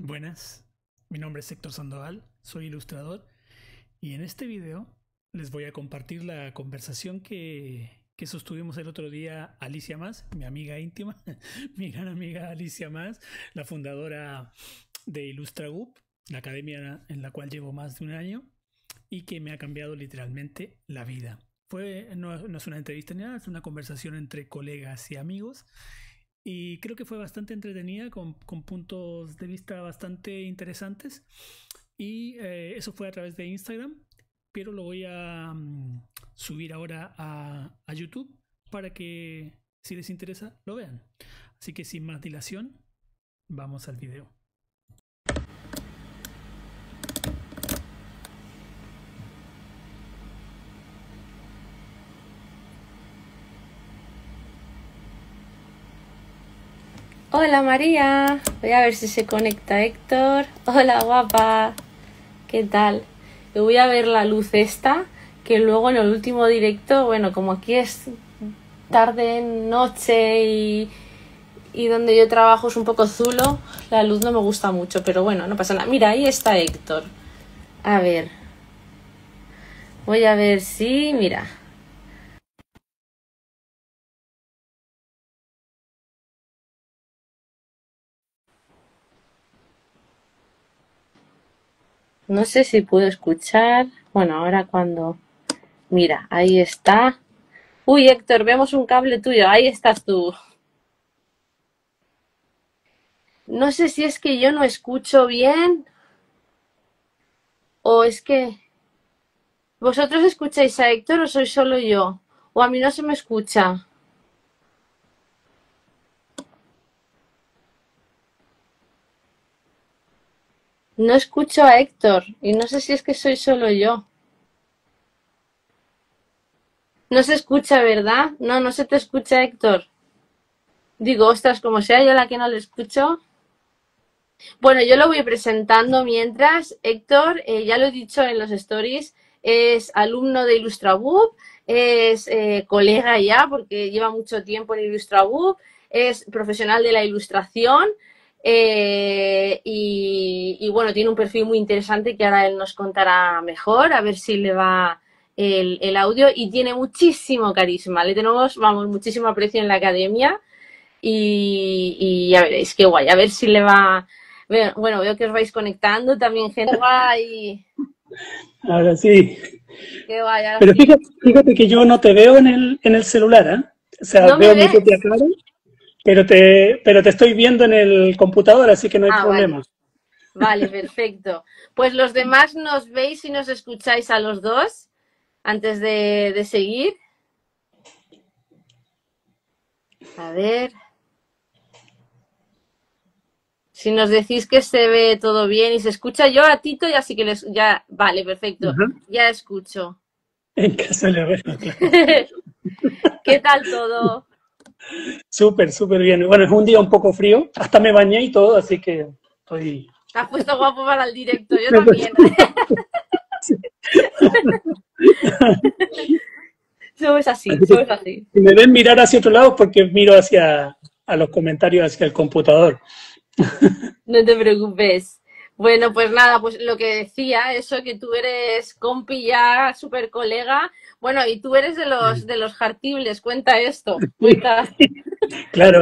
Buenas, mi nombre es Héctor Sandoval, soy ilustrador y en este video les voy a compartir la conversación que sostuvimos el otro día Alicia Mas, mi amiga íntima, mi gran amiga Alicia Mas, la fundadora de IllustraGroup, la academia en la cual llevo más de un año y que me ha cambiado literalmente la vida. No es una entrevista ni nada, es una conversación entre colegas y amigos. Y creo que fue bastante entretenida, con puntos de vista bastante interesantes. Y eso fue a través de Instagram, pero lo voy a subir ahora a YouTube para que, si les interesa, lo vean. Así que sin más dilación, vamos al video. Hola María, voy a ver si se conecta Héctor. Hola guapa, ¿qué tal? Yo voy a ver la luz esta, que luego en el último directo, bueno, como aquí es tarde, noche y donde yo trabajo es un poco zulo, la luz no me gusta mucho, pero bueno, no pasa nada. Mira, ahí está Héctor. A ver, voy a ver si, mira. No sé si puedo escuchar. Bueno, ahora cuando... Mira, ahí está. Uy, Héctor, vemos un cable tuyo. Ahí estás tú. No sé si es que yo no escucho bien o es que... ¿Vosotros escucháis a Héctor o soy solo yo? ¿O a mí no se me escucha? No escucho a Héctor y no sé si es que soy solo yo. No se escucha, ¿verdad? No, no se te escucha, Héctor. Digo, ostras, como sea yo la que no le escucho. Bueno, yo lo voy presentando mientras. Héctor, ya lo he dicho en los stories, es alumno de IllustraBook, es colega ya porque lleva mucho tiempo en IllustraBook, es profesional de la ilustración y bueno, tiene un perfil muy interesante que ahora él nos contará mejor, a ver si le va el audio, y tiene muchísimo carisma. Le tenemos, vamos, muchísimo aprecio en la academia y ya veréis qué guay, a ver si le va... Bueno, veo que os vais conectando también, gente. Guay. Ahora sí. Qué guay. Ahora Pero sí. fíjate que yo no te veo en el celular, ¿eh? O sea, ¿No me veo mi ves? propia cara, pero te estoy viendo en el computador, así que no hay problema. Vale, perfecto. Pues los demás nos veis y nos escucháis a los dos antes de seguir. A ver. Si nos decís que se ve todo bien y se escucha, yo a Tito ya sí que les... Ya, vale, perfecto. Ajá. Ya escucho. En casa le veo, claro. ¿Qué tal todo? Súper, súper bien. Bueno, es un día un poco frío, hasta me bañé y todo, así que estoy... Te has puesto guapo para el directo, yo también. Somos así, Así que somos así. si me ven mirar hacia otro lado es porque miro a los comentarios hacia el computador. No te preocupes. Bueno, pues nada, pues lo que decía, eso que tú eres compi ya, súper colega. Bueno, y tú eres de los jartibles, cuenta esto. Cuenta. Claro,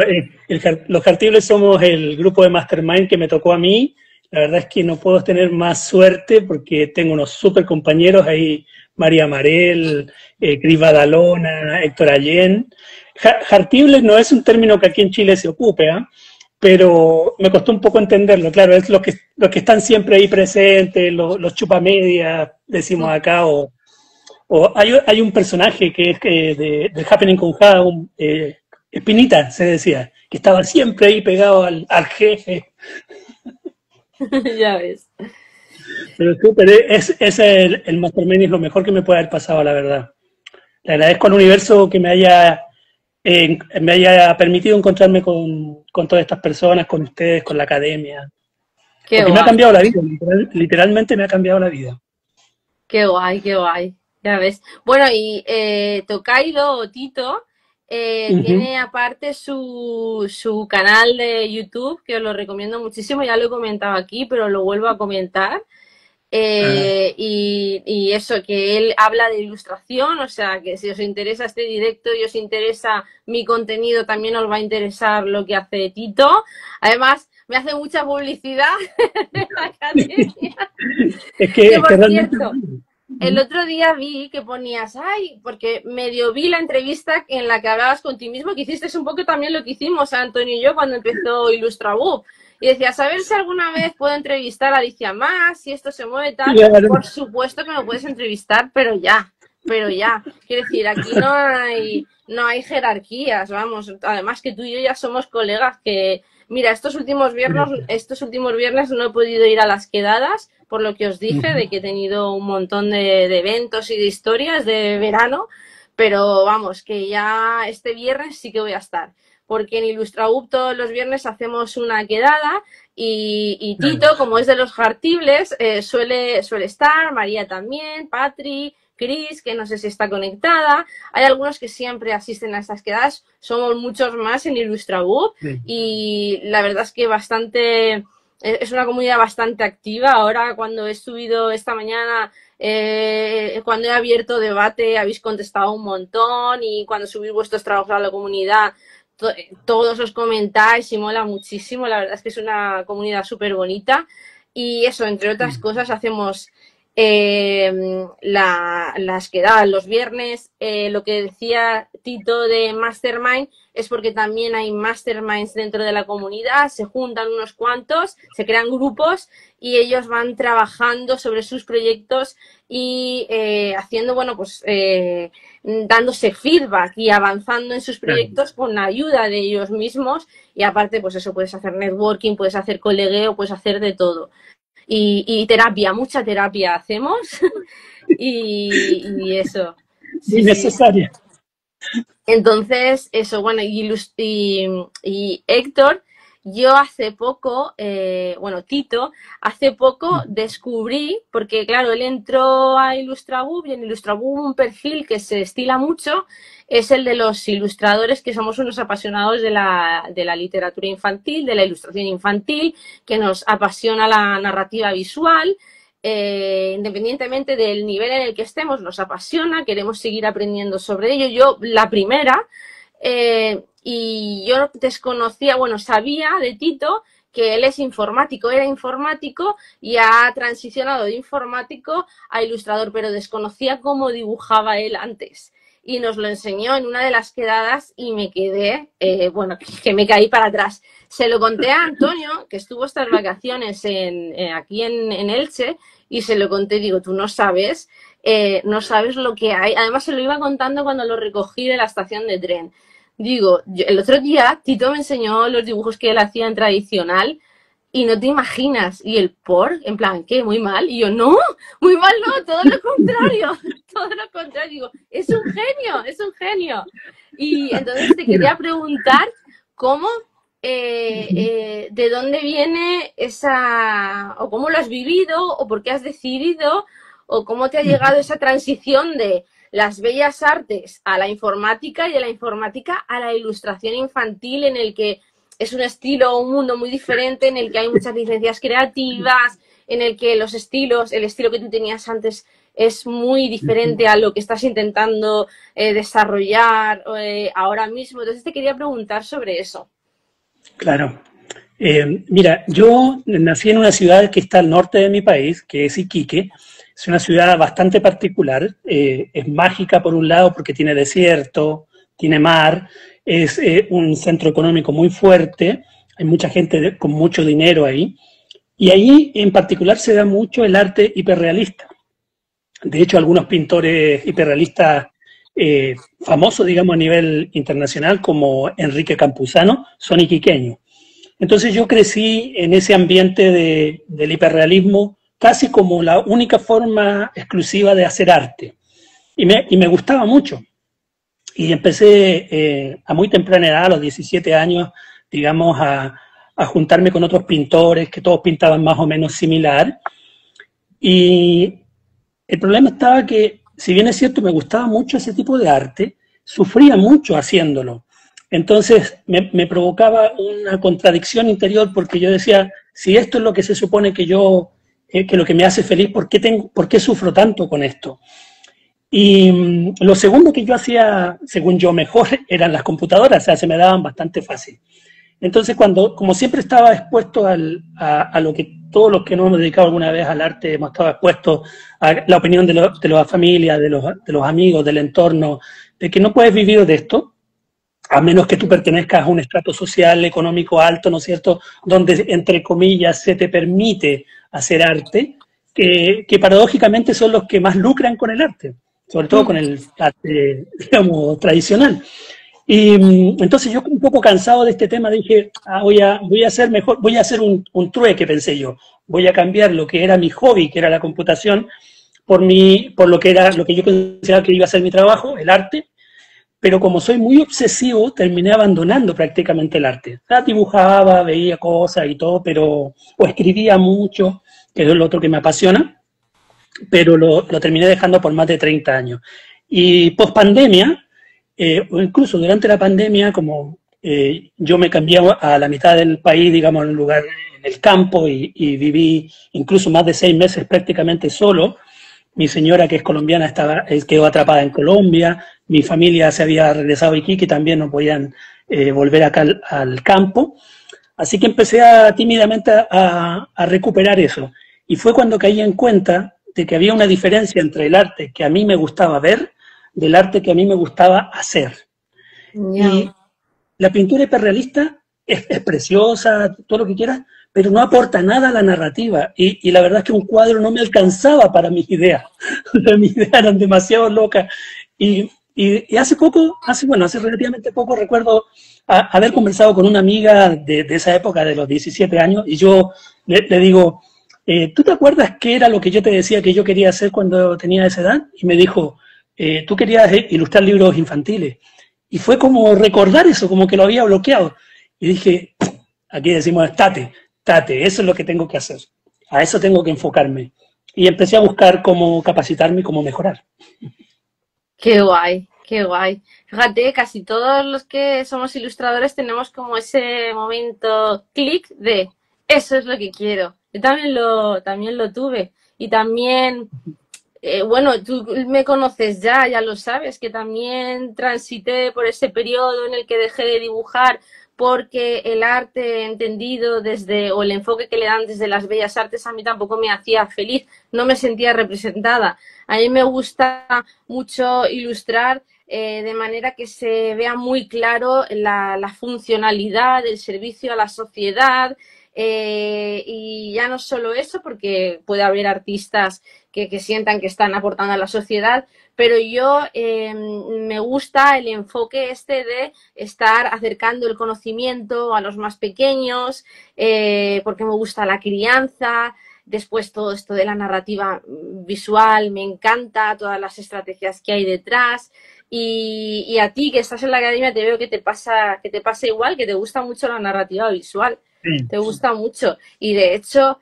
los Cartibles somos el grupo de Mastermind que me tocó a mí. La verdad es que no puedo tener más suerte porque tengo unos súper compañeros ahí, María Marel, Cris Badalona, Héctor Allén. Jartibles no es un término que aquí en Chile se ocupe, ¿eh? Pero me costó un poco entenderlo. Claro, es los que están siempre ahí presentes, los chupamedias, decimos acá, o hay un personaje que es de Happening con Jaume, Espinita, se decía, que estaba siempre ahí pegado al jefe. Ya ves. Pero súper, el Mastermind es lo mejor que me puede haber pasado, la verdad. Le agradezco al universo que me haya permitido encontrarme con todas estas personas, con ustedes, con la academia. Qué Porque me ha guay, cambiado la vida, literalmente me ha cambiado la vida. qué guay, qué guay. Ya ves. Bueno, y Tokaido o Tito Tiene aparte su canal de YouTube, que os lo recomiendo muchísimo, ya lo he comentado aquí, pero lo vuelvo a comentar. Y eso, que él habla de ilustración, o sea, que si os interesa este directo y os interesa mi contenido, también os va a interesar lo que hace Tito. Además, me hace mucha publicidad en la academia. Que por cierto, el otro día vi que ponías, ay, porque medio vi la entrevista en la que hablabas con ti mismo, que hiciste un poco también lo que hicimos Antonio y yo cuando empezó Illustraboob. Y decías, a ver si alguna vez puedo entrevistar a Alicia Mas, si esto se mueve tal. Claro. Por supuesto que me puedes entrevistar, pero ya. Quiero decir, aquí no hay jerarquías, vamos. Además que tú y yo ya somos colegas que... Mira, estos últimos viernes no he podido ir a las quedadas, por lo que os dije, de que he tenido un montón de eventos y de historias de verano, pero vamos, que ya este viernes sí que voy a estar. Porque en Illustraboob todos los viernes hacemos una quedada y Tito, como es de los Jartibles, suele estar, María también, Patri, Cris, que no sé si está conectada. Hay algunos que siempre asisten a estas quedadas, somos muchos más en Illustraboob y la verdad es que es una comunidad bastante activa. Ahora cuando he subido esta mañana, cuando he abierto debate, habéis contestado un montón y cuando subís vuestros trabajos a la comunidad, todos os comentáis y mola muchísimo. La verdad es que es una comunidad súper bonita y eso, entre otras cosas, hacemos las quedadas los viernes. Lo que decía Tito de Mastermind es porque también hay Masterminds dentro de la comunidad, se juntan unos cuantos, se crean grupos y ellos van trabajando sobre sus proyectos y haciendo, bueno, pues dándose feedback y avanzando en sus proyectos con la ayuda de ellos mismos y aparte, pues eso, puedes hacer networking, puedes hacer colegueo, puedes hacer de todo. Y terapia, mucha terapia hacemos y eso. Sí, necesaria. Entonces, eso, bueno, y Héctor, yo hace poco, Tito, hace poco descubrí, porque claro, él entró a Illustraboob y en Illustraboob un perfil que se estila mucho es el de los ilustradores que somos unos apasionados de la literatura infantil, de la ilustración infantil, que nos apasiona la narrativa visual. Independientemente del nivel en el que estemos, nos apasiona, queremos seguir aprendiendo sobre ello. Yo, la primera, y yo desconocía, sabía de Tito que él es informático, era informático y ha transicionado de informático a ilustrador, pero desconocía cómo dibujaba él antes. Y nos lo enseñó en una de las quedadas y me quedé, que me caí para atrás. Se lo conté a Antonio, que estuvo estas vacaciones aquí en Elche, y se lo conté, digo, tú no sabes lo que hay. Además, se lo iba contando cuando lo recogí de la estación de tren. Digo, el otro día Tito me enseñó los dibujos que él hacía en tradicional y no te imaginas. Y el en plan, ¿qué? ¿Muy mal? Y yo, no, muy mal no, todo lo contrario. Todo lo contrario. Digo, es un genio. Y entonces te quería preguntar cómo, de dónde viene o cómo lo has vivido, o por qué has decidido, o cómo te ha llegado esa transición de las bellas artes a la informática y de la informática a la ilustración infantil, en el que es un estilo, un mundo muy diferente, en el que hay muchas licencias creativas, en el que el estilo que tú tenías antes es muy diferente a lo que estás intentando desarrollar ahora mismo. Entonces te quería preguntar sobre eso. Claro. Mira, yo nací en una ciudad que está al norte de mi país, que es Iquique. Es una ciudad bastante particular. Es mágica por un lado porque tiene desierto, tiene mar, es un centro económico muy fuerte, hay mucha gente con mucho dinero ahí. Y ahí en particular se da mucho el arte hiperrealista. De hecho, algunos pintores hiperrealistas famosos, digamos, a nivel internacional, como Enrique Campuzano, son iquiqueños. Entonces yo crecí en ese ambiente del hiperrealismo casi como la única forma exclusiva de hacer arte. Y me gustaba mucho. Y empecé a muy temprana edad, a los 17 años, digamos, a juntarme con otros pintores que todos pintaban más o menos similar. Y el problema estaba que, si bien es cierto, me gustaba mucho ese tipo de arte, sufría mucho haciéndolo. Entonces me provocaba una contradicción interior porque yo decía, si esto es lo que se supone que yo, que lo que me hace feliz, ¿por qué sufro tanto con esto? Y lo segundo que yo hacía, según yo mejor, eran las computadoras, o sea, se me daban bastante fácil. Entonces, como siempre estaba expuesto a lo que todos los que nos hemos dedicado alguna vez al arte hemos estado expuestos a la opinión de la familia, de los amigos, del entorno, de que no puedes vivir de esto, a menos que tú pertenezcas a un estrato social, económico alto, ¿no es cierto?, donde, entre comillas, se te permite hacer arte, que paradójicamente son los que más lucran con el arte, sobre todo con el arte, digamos, tradicional. Y entonces yo, un poco cansado de este tema, dije, voy a hacer mejor, voy a hacer un trueque, pensé yo. Voy a cambiar lo que era mi hobby, que era la computación, por lo que yo consideraba que iba a ser mi trabajo, el arte. Pero como soy muy obsesivo, terminé abandonando prácticamente el arte. O sea, dibujaba, veía cosas y todo, o escribía mucho, que es lo otro que me apasiona, pero lo terminé dejando por más de 30 años. Y post pandemia, o incluso durante la pandemia, como yo me cambié a la mitad del país, digamos, en un lugar en el campo, y viví incluso más de 6 meses prácticamente solo. Mi señora, que es colombiana, quedó atrapada en Colombia, mi familia se había regresado a Iquique, también no podían volver acá al campo. Así que empecé tímidamente a recuperar eso. Y fue cuando caí en cuenta de que había una diferencia entre el arte que a mí me gustaba ver del arte que a mí me gustaba hacer. Yeah. Y la pintura hiperrealista es preciosa, todo lo que quieras, pero no aporta nada a la narrativa. Y la verdad es que un cuadro no me alcanzaba para mis ideas. Mis ideas eran demasiado locas. Y hace relativamente poco, recuerdo haber conversado con una amiga de esa época, de los 17 años, y yo le digo, ¿tú te acuerdas qué era lo que yo te decía que yo quería hacer cuando tenía esa edad? Y me dijo, tú querías ilustrar libros infantiles. Y fue como recordar eso, como que lo había bloqueado. Y dije, aquí decimos, tate, eso es lo que tengo que hacer. A eso tengo que enfocarme. Y empecé a buscar cómo capacitarme y cómo mejorar. Qué guay, qué guay. Fíjate, casi todos los que somos ilustradores tenemos como ese momento clic de eso es lo que quiero. Yo también lo tuve. Y también, bueno, tú me conoces ya lo sabes, que también transité por ese periodo en el que dejé de dibujar porque el arte entendido o el enfoque que le dan desde las bellas artes a mí tampoco me hacía feliz, no me sentía representada. A mí me gusta mucho ilustrar de manera que se vea muy claro la funcionalidad, el servicio a la sociedad, y ya no solo eso, porque puede haber artistas que sientan que están aportando a la sociedad, pero yo me gusta el enfoque de estar acercando el conocimiento a los más pequeños, porque me gusta la crianza. Después todo esto de la narrativa visual me encanta, todas las estrategias que hay detrás. Y a ti que estás en la academia te veo que te pasa igual, que te gusta mucho la narrativa visual. Sí. Te gusta mucho. Y de hecho,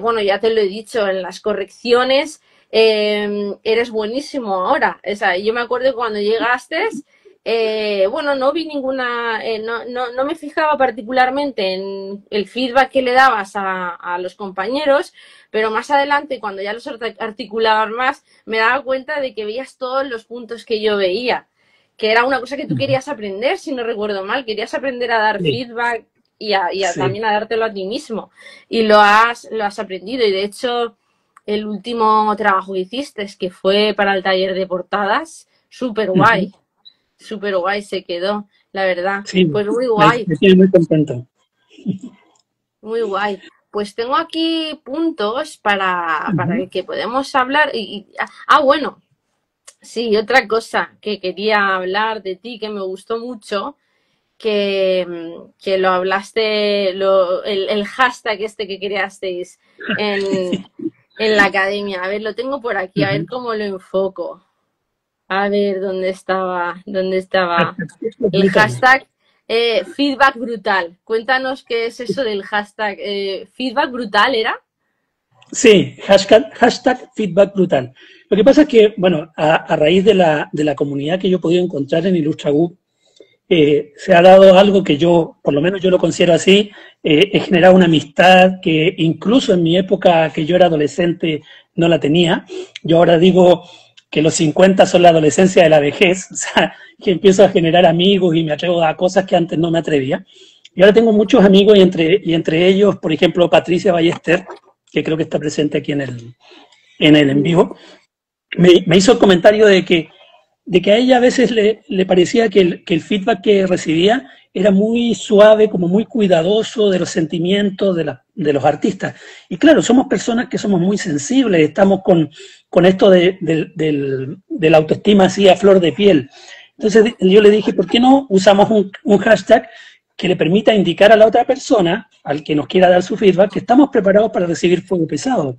bueno, ya te lo he dicho, en las correcciones eres buenísimo ahora. O sea, yo me acuerdo que cuando llegaste, bueno, no vi ninguna, no me fijaba particularmente en el feedback que le dabas a los compañeros, pero más adelante, cuando ya los articulabas más, me daba cuenta de que veías todos los puntos que yo veía, que era una cosa que tú querías aprender, si no recuerdo mal, querías aprender a dar feedback y también a dártelo a ti mismo, y lo has aprendido. Y de hecho, el último trabajo que hiciste, que fue para el taller de portadas, súper guay. Súper guay se quedó, la verdad. Sí, pues muy guay. Me estoy muy contento. Muy guay. Pues tengo aquí puntos para que podemos hablar. Bueno, sí, otra cosa que quería hablar de ti, que me gustó mucho, que lo hablaste, el hashtag que creasteis en la academia. A ver, lo tengo por aquí, a ver cómo lo enfoco. A ver, ¿dónde estaba? El hashtag feedback brutal. Cuéntanos qué es eso del hashtag feedback brutal, ¿era? Sí, hashtag feedback brutal. Lo que pasa es que, bueno, a raíz de la comunidad que yo he podido encontrar en IllustraGroup, se ha dado algo que yo, por lo menos yo lo considero así, he generado una amistad que incluso en mi época que yo era adolescente no la tenía. Yo ahora digo que los 50 son la adolescencia de la vejez, o sea, que empiezo a generar amigos y me atrevo a cosas que antes no me atrevía. Y ahora tengo muchos amigos y entre ellos, por ejemplo, Patricia Ballester, que creo que está presente aquí en el en vivo, me hizo el comentario de que a ella a veces le parecía que el feedback que recibía era muy suave, como muy cuidadoso de los sentimientos de los artistas. Y claro, somos personas que somos muy sensibles, estamos con esto de la autoestima así a flor de piel. Entonces yo le dije, ¿por qué no usamos un hashtag que le permita indicar a la otra persona, al que nos quiera dar su feedback, que estamos preparados para recibir fuego pesado?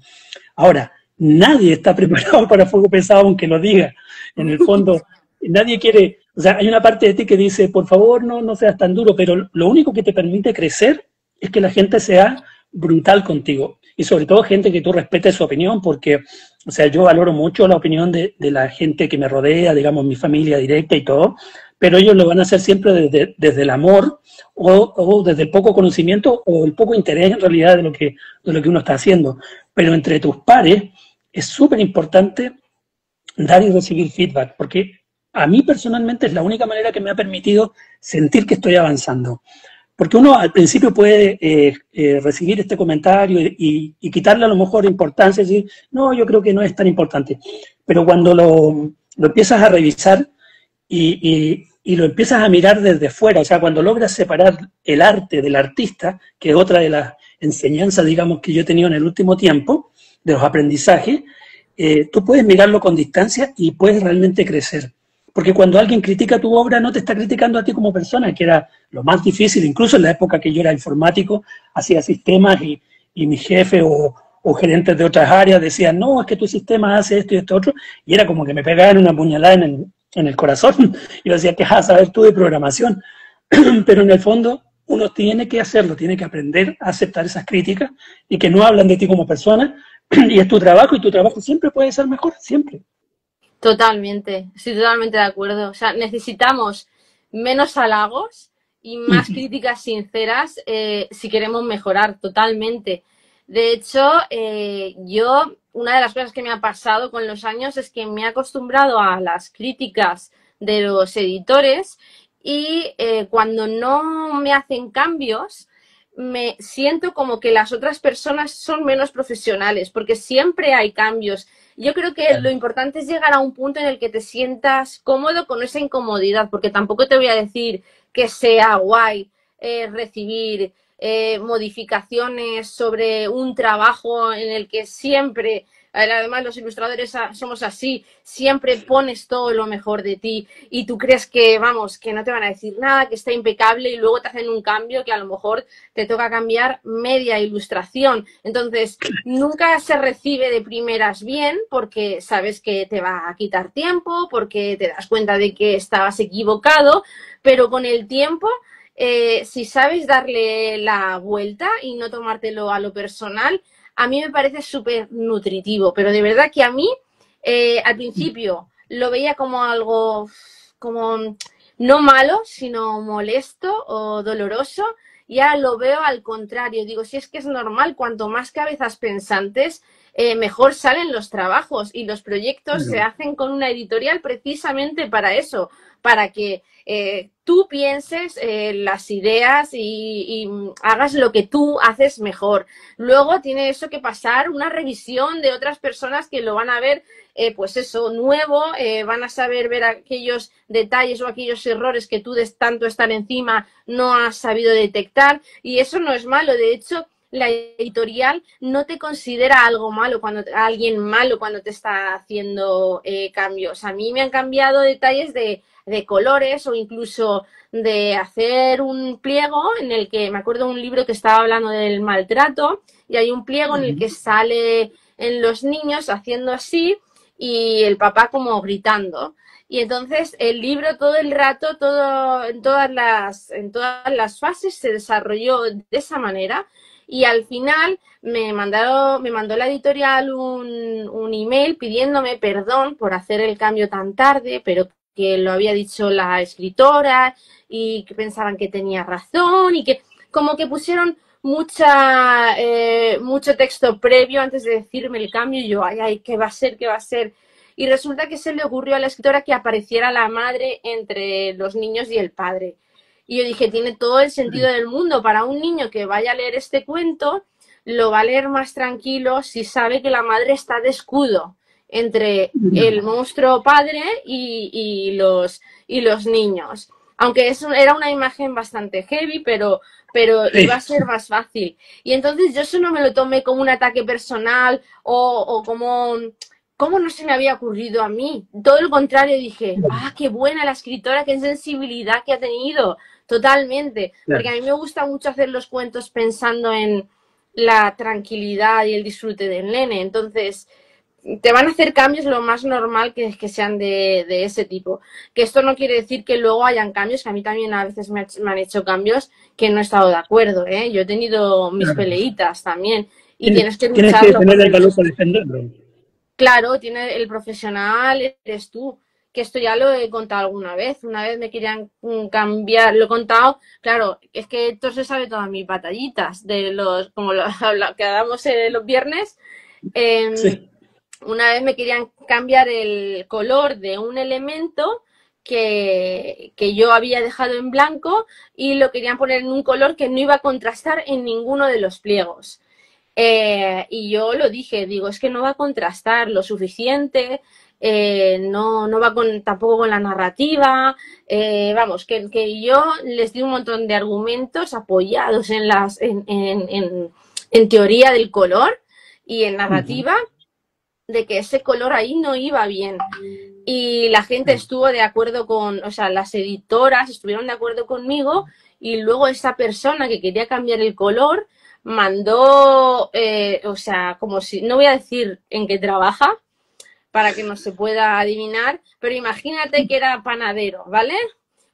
Ahora, nadie está preparado para fuego pesado aunque lo diga. En el fondo, nadie quiere, o sea, hay una parte de ti que dice, por favor, no seas tan duro, pero lo único que te permite crecer es que la gente sea brutal contigo. Y sobre todo gente que tú respetes su opinión, porque, o sea, yo valoro mucho la opinión de la gente que me rodea, digamos, mi familia directa y todo, pero ellos lo van a hacer siempre desde el amor o desde el poco conocimiento o el poco interés en realidad de lo que uno está haciendo. Pero entre tus pares es súper importante dar y recibir feedback, porque a mí personalmente es la única manera que me ha permitido sentir que estoy avanzando. Porque uno al principio puede recibir este comentario y quitarle a lo mejor importancia, y decir, no, yo creo que no es tan importante. Pero cuando lo empiezas a revisar y lo empiezas a mirar desde fuera, o sea, cuando logras separar el arte del artista, que es otra de las enseñanzas, digamos, que yo he tenido en el último tiempo, de los aprendizajes, tú puedes mirarlo con distancia y puedes realmente crecer. Porque cuando alguien critica tu obra, no te está criticando a ti como persona, que era lo más difícil, incluso en la época que yo era informático, hacía sistemas y mi jefe o gerentes de otras áreas decían, no, es que tu sistema hace esto y esto otro, y era como que me pegaban una puñalada en el corazón. Y yo decía, ¿qué vas a saber tú de programación? Pero en el fondo, uno tiene que hacerlo, tiene que aprender a aceptar esas críticas y que no hablan de ti como persona, y es tu trabajo, y tu trabajo siempre puede ser mejor, siempre. Totalmente, estoy totalmente de acuerdo. O sea, necesitamos menos halagos y más críticas sinceras si queremos mejorar, totalmente. De hecho, una de las cosas que me ha pasado con los años es que me he acostumbrado a las críticas de los editores y cuando no me hacen cambios, me siento como que las otras personas son menos profesionales, porque siempre hay cambios. Yo creo que lo importante es llegar a un punto en el que te sientas cómodo con esa incomodidad, porque tampoco te voy a decir que sea guay recibir modificaciones sobre un trabajo en el que siempre, además los ilustradores somos así, siempre pones todo lo mejor de ti y tú crees que, vamos, que no te van a decir nada, que está impecable y luego te hacen un cambio que a lo mejor te toca cambiar media ilustración. Entonces, nunca se recibe de primeras bien porque sabes que te va a quitar tiempo, porque te das cuenta de que estabas equivocado, pero con el tiempo, si sabes darle la vuelta y no tomártelo a lo personal, a mí me parece súper nutritivo, pero de verdad que a mí al principio lo veía como algo como no malo, sino molesto o doloroso. Ya lo veo al contrario, digo, si es que es normal, cuanto más cabezas pensantes, mejor salen los trabajos y los proyectos se hacen con una editorial precisamente para eso, para que tú pienses las ideas y hagas lo que tú haces mejor. Luego tiene eso que pasar una revisión de otras personas que lo van a ver, pues eso, nuevo, van a saber ver aquellos detalles o aquellos errores que tú de tanto estar encima no has sabido detectar, y eso no es malo. De hecho, la editorial no te considera algo malo alguien malo cuando te está haciendo cambios. A mí me han cambiado detalles de colores o incluso de hacer un pliego en el que, me acuerdo de un libro que estaba hablando del maltrato y hay un pliego en el que sale en los niños haciendo así y el papá como gritando. Y entonces el libro todo el rato, en todas las fases se desarrolló de esa manera. Y al final me mandó la editorial un email pidiéndome perdón por hacer el cambio tan tarde, pero que lo había dicho la escritora y que pensaban que tenía razón y que como que pusieron mucho texto previo antes de decirme el cambio y yo, ay, ¿qué va a ser? ¿Qué va a ser? Y resulta que se le ocurrió a la escritora que apareciera la madre entre los niños y el padre. Y yo dije, tiene todo el sentido del mundo. Para un niño que vaya a leer este cuento, lo va a leer más tranquilo si sabe que la madre está de escudo entre el monstruo padre y los niños. Aunque era una imagen bastante heavy, pero iba a ser más fácil. Y entonces yo eso no me lo tomé como un ataque personal o como... ¿Cómo no se me había ocurrido a mí? Todo lo contrario, dije, qué buena la escritora, qué sensibilidad que ha tenido. Totalmente. Porque a mí me gusta mucho hacer los cuentos pensando en la tranquilidad y el disfrute del nene. Entonces, te van a hacer cambios lo más normal que sean de ese tipo. Que esto no quiere decir que luego hayan cambios, que a mí también a veces me han hecho cambios que no he estado de acuerdo, ¿eh? Yo he tenido mis peleitas también. Y tienes que lucharlo. Tienes que tener el valor para defenderlo. Claro, tiene el profesional, eres tú, que esto ya lo he contado alguna vez. Una vez me querían cambiar, lo he contado, claro, es que esto se sabe todas mis batallitas, como lo que hablamos los viernes. Sí. Una vez me querían cambiar el color de un elemento que yo había dejado en blanco y lo querían poner en un color que no iba a contrastar en ninguno de los pliegos. Y yo lo dije, digo, es que no va a contrastar lo suficiente, no va tampoco con la narrativa, vamos, que yo les di un montón de argumentos apoyados en teoría del color y en narrativa de que ese color ahí no iba bien. Y la gente estuvo de acuerdo o sea, las editoras estuvieron de acuerdo conmigo y luego esa persona que quería cambiar el color mandó, o sea, como si, no voy a decir en qué trabaja, para que no se pueda adivinar, pero imagínate que era panadero, ¿vale?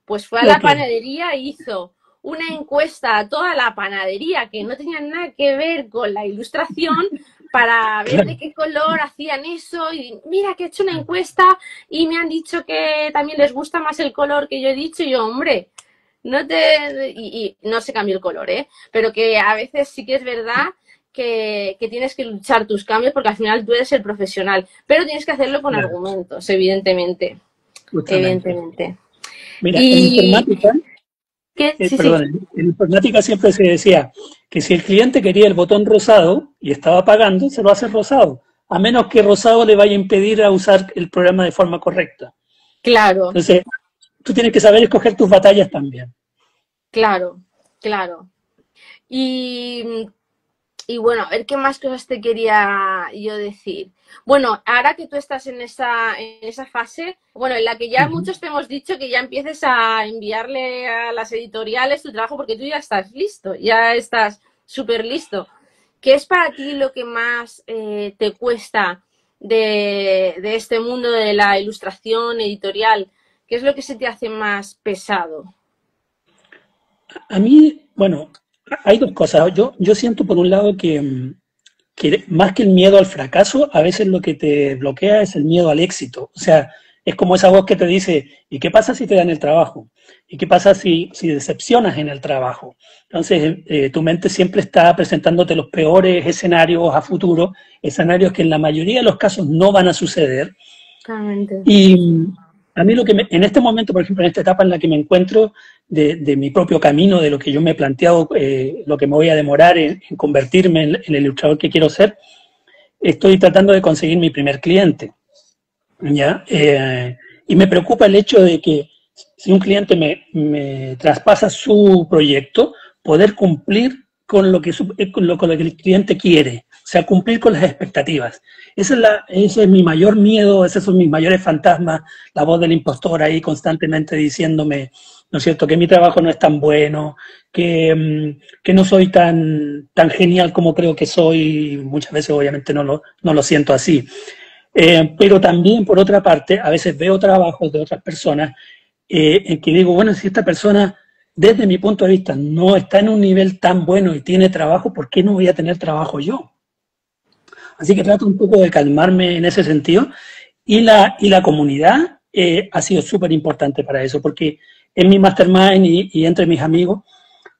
Pues fue a la panadería e hizo una encuesta a toda la panadería que no tenía nada que ver con la ilustración para ver de qué color hacían eso y mira que he hecho una encuesta y me han dicho que también les gusta más el color que yo he dicho y yo, hombre... y no se cambió el color, ¿eh? Pero que a veces sí que es verdad que tienes que luchar tus cambios porque al final tú eres el profesional. Pero tienes que hacerlo con argumentos, evidentemente. Evidentemente. Mira, en informática... en informática siempre se decía que si el cliente quería el botón rosado y estaba pagando, se lo hace rosado. A menos que rosado le vaya a impedir a usar el programa de forma correcta. Claro. Entonces... tú tienes que saber escoger tus batallas también. Claro, claro. Y bueno, a ver qué más cosas te quería yo decir. Bueno, ahora que tú estás en esa fase, bueno, en la que ya muchos te hemos dicho que ya empieces a enviarle a las editoriales tu trabajo porque tú ya estás listo, ya estás súper listo. ¿Qué es para ti lo que más te cuesta de este mundo de la ilustración editorial? ¿Qué es lo que se te hace más pesado? A mí, bueno, hay dos cosas. Yo siento por un lado que más que el miedo al fracaso, a veces lo que te bloquea es el miedo al éxito. O sea, es como esa voz que te dice, ¿y qué pasa si te dan el trabajo? ¿Y qué pasa si decepcionas en el trabajo? Entonces, tu mente siempre está presentándote los peores escenarios a futuro, escenarios que en la mayoría de los casos no van a suceder. Claramente. Y... a mí en este momento, por ejemplo, en esta etapa en la que me encuentro de mi propio camino, de lo que yo me he planteado, lo que me voy a demorar en convertirme en el ilustrador que quiero ser, estoy tratando de conseguir mi primer cliente, ¿ya? Y me preocupa el hecho de que si un cliente me traspasa su proyecto, poder cumplir con lo que el cliente quiere, o sea, cumplir con las expectativas. Ese es mi mayor miedo, esos son mis mayores fantasmas, la voz del impostor ahí constantemente diciéndome, ¿no es cierto?, que mi trabajo no es tan bueno, que no soy tan genial como creo que soy, muchas veces obviamente no lo siento así. Pero también, por otra parte, a veces veo trabajos de otras personas en que digo, bueno, si esta persona desde mi punto de vista, no está en un nivel tan bueno y tiene trabajo, ¿por qué no voy a tener trabajo yo? Así que trato un poco de calmarme en ese sentido. Y la comunidad ha sido súper importante para eso, porque en mi mastermind y entre mis amigos,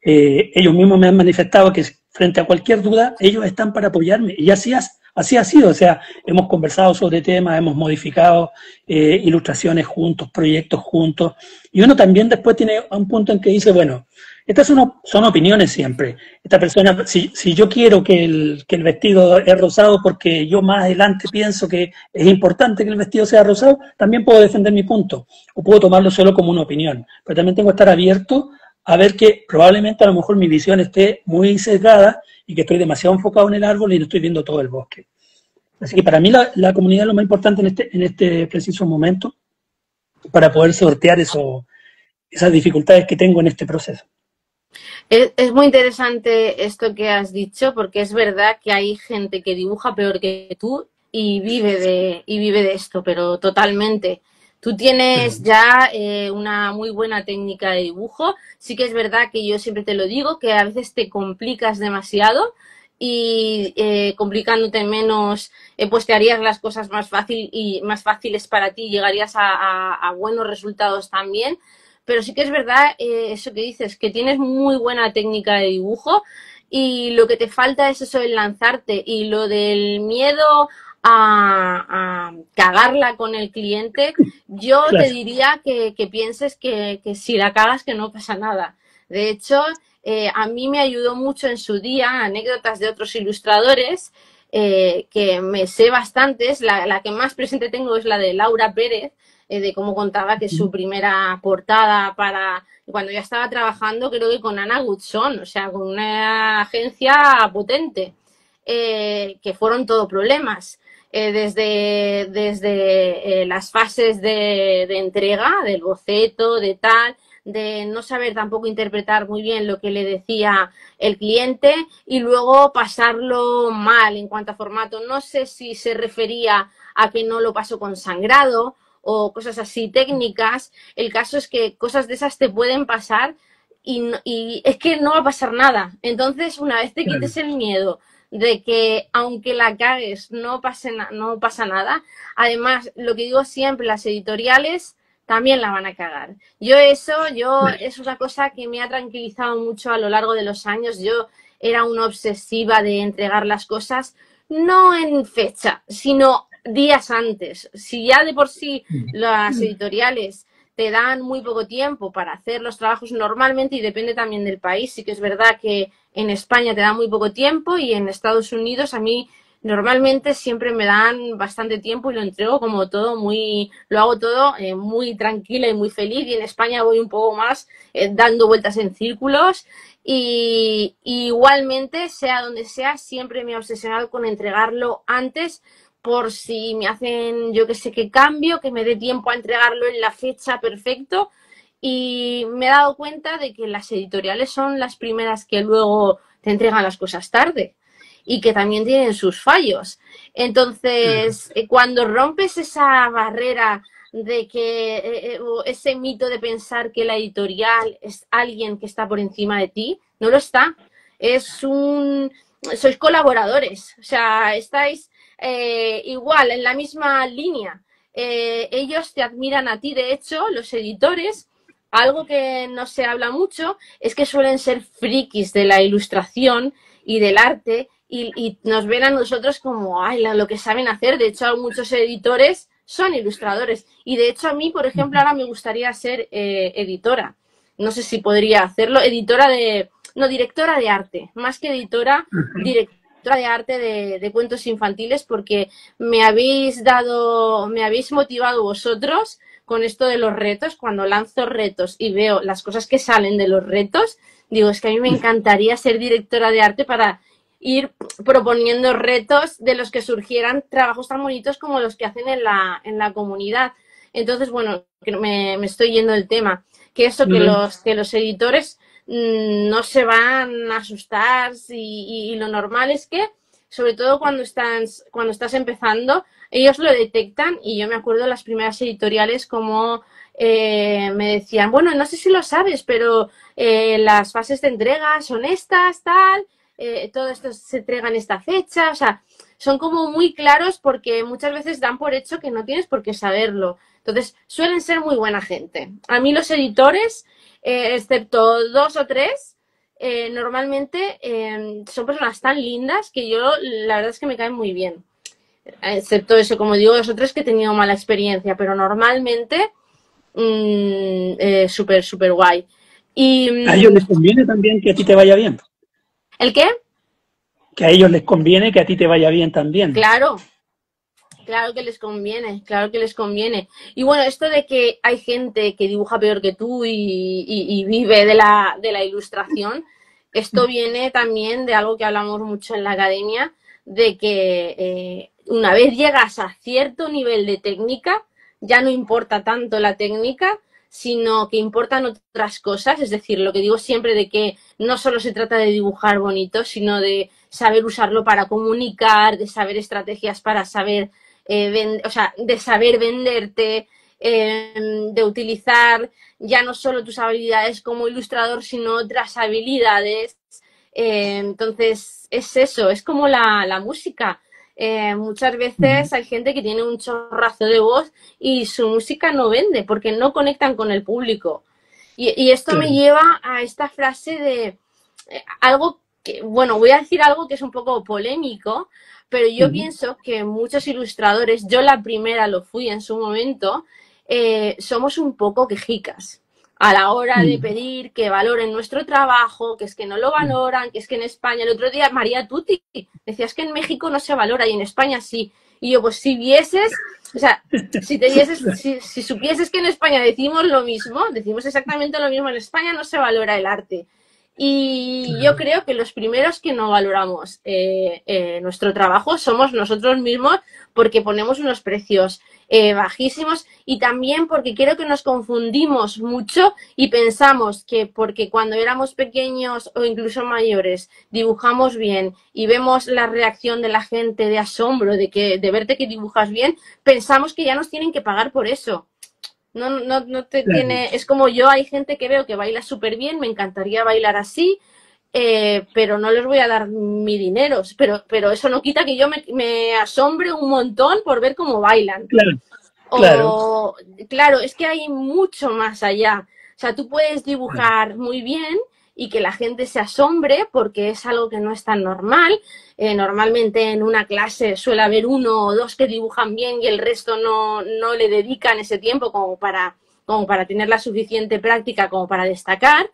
ellos mismos me han manifestado que frente a cualquier duda, ellos están para apoyarme. Y así ha sido. O sea, hemos conversado sobre temas, hemos modificado ilustraciones juntos, proyectos juntos. Y uno también después tiene un punto en que dice, bueno, estas son opiniones siempre. Esta persona, si yo quiero que el vestido es rosado porque yo más adelante pienso que es importante que el vestido sea rosado, también puedo defender mi punto. O puedo tomarlo solo como una opinión. Pero también tengo que estar abierto a ver que probablemente a lo mejor mi visión esté muy sesgada y que estoy demasiado enfocado en el árbol y no estoy viendo todo el bosque. Así que para mí la comunidad es lo más importante en este preciso momento para poder sortear esas dificultades que tengo en este proceso. Es muy interesante esto que has dicho, porque es verdad que hay gente que dibuja peor que tú y vive de esto, pero totalmente. Tú tienes ya una muy buena técnica de dibujo. Sí que es verdad que yo siempre te lo digo, que a veces te complicas demasiado y complicándote menos, pues te harías las cosas más fáciles para ti, llegarías a buenos resultados también. Pero sí que es verdad eso que dices, que tienes muy buena técnica de dibujo y lo que te falta es eso del lanzarte y lo del miedo a cagarla con el cliente. Yo Claro. te diría que pienses que si la cagas que no pasa nada. De hecho, a mí me ayudó mucho en su día anécdotas de otros ilustradores que me sé bastantes. La que más presente tengo es la de Laura Pérez, de cómo contaba que su primera portada para cuando ya estaba trabajando, creo que con Anna Goodson, o sea, con una agencia potente, que fueron todo problemas. Desde las fases de entrega, del boceto, de tal, de no saber tampoco interpretar muy bien lo que le decía el cliente y luego pasarlo mal en cuanto a formato. No sé si se refería a que no lo pasó con sangrado o cosas así técnicas. El caso es que cosas de esas te pueden pasar y es que no va a pasar nada. Entonces, una vez te quites el miedo de que aunque la cagues no pasa nada, además, lo que digo siempre, las editoriales también la van a cagar. Es una cosa que me ha tranquilizado mucho a lo largo de los años. Yo era una obsesiva de entregar las cosas no en fecha, sino días antes. Si ya de por sí las editoriales te dan muy poco tiempo para hacer los trabajos normalmente, y depende también del país, sí que es verdad que en España te dan muy poco tiempo y en Estados Unidos a mí normalmente siempre me dan bastante tiempo y lo entrego como todo lo hago todo muy tranquila y muy feliz, y en España voy un poco más dando vueltas en círculos. Y igualmente, sea donde sea, siempre me he obsesionado con entregarlo antes por si me hacen, yo que sé qué cambio, que me dé tiempo a entregarlo en la fecha perfecto. Y me he dado cuenta de que las editoriales son las primeras que luego te entregan las cosas tarde y que también tienen sus fallos. Entonces, cuando rompes esa barrera de que ese mito de pensar que la editorial es alguien que está por encima de ti, no lo está. Sois colaboradores, o sea, estáis igual en la misma línea. Ellos te admiran a ti. De hecho, los editores, algo que no se habla mucho es que suelen ser frikis de la ilustración y del arte y nos ven a nosotros como lo que saben hacer. De hecho, muchos editores son ilustradores y de hecho a mí, por ejemplo, ahora me gustaría ser editora. No sé si podría hacerlo, directora de arte, más que editora, directora de arte de cuentos infantiles, porque me habéis motivado vosotros con esto de los retos. Cuando lanzo retos y veo las cosas que salen de los retos, digo, es que a mí me encantaría ser directora de arte para ir proponiendo retos de los que surgieran trabajos tan bonitos como los que hacen en la comunidad. Entonces, bueno, me estoy yendo del tema. Que los editores no se van a asustar y lo normal es que, sobre todo cuando estás empezando, ellos lo detectan. Y yo me acuerdo de las primeras editoriales como me decían, bueno, no sé si lo sabes, pero las fases de entrega son estas, tal, todo esto se entrega en esta fecha, o sea, son como muy claros porque muchas veces dan por hecho que no tienes por qué saberlo. Entonces, suelen ser muy buena gente. A mí los editores, excepto 2 o 3, normalmente son personas tan lindas que yo, la verdad es que me caen muy bien. Excepto eso, como digo, 2 o 3 que he tenido mala experiencia, pero normalmente súper, súper guay. Y, A ellos les conviene también que a ti te vaya bien. ¿el qué? Que a ellos les conviene que a ti te vaya bien también. Claro, claro que les conviene, claro que les conviene. Y bueno, esto de que hay gente que dibuja peor que tú y vive de la ilustración, esto viene también de algo que hablamos mucho en la academia, de que una vez llegas a cierto nivel de técnica, ya no importa tanto la técnica, sino que importan otras cosas. Es decir, lo que digo siempre de que no solo se trata de dibujar bonito, sino de saber usarlo para comunicar, de saber estrategias para saber o sea, de saber venderte, de utilizar ya no solo tus habilidades como ilustrador, sino otras habilidades. Entonces, es eso, es como la música. Muchas veces hay gente que tiene un chorrazo de voz y su música no vende porque no conectan con el público. Y esto me lleva a esta frase de algo que, bueno, voy a decir algo que es un poco polémico, pero yo pienso que muchos ilustradores, yo la primera lo fui en su momento, somos un poco quejicas a la hora de pedir que valoren nuestro trabajo, que es que no lo valoran, que es que en España, el otro día María Tuti, decías que en México no se valora y en España sí. Y yo, pues si vieses, o sea, si supieses que en España decimos lo mismo, decimos exactamente lo mismo, en España no se valora el arte. Y yo creo que los primeros que no valoramos nuestro trabajo somos nosotros mismos porque ponemos unos precios bajísimos y también porque creo que nos confundimos mucho y pensamos que porque cuando éramos pequeños o incluso mayores dibujamos bien y vemos la reacción de la gente de asombro de verte que dibujas bien, pensamos que ya nos tienen que pagar por eso. No te tiene. Es como yo, hay gente que veo que baila súper bien, me encantaría bailar así, pero no les voy a dar mi dinero. Pero eso no quita que yo me asombre un montón por ver cómo bailan. Claro, es que hay mucho más allá. O sea, tú puedes dibujar muy bien y que la gente se asombre porque es algo que no es tan normal. Normalmente en una clase suele haber 1 o 2 que dibujan bien y el resto no le dedican ese tiempo como para tener la suficiente práctica como para destacar.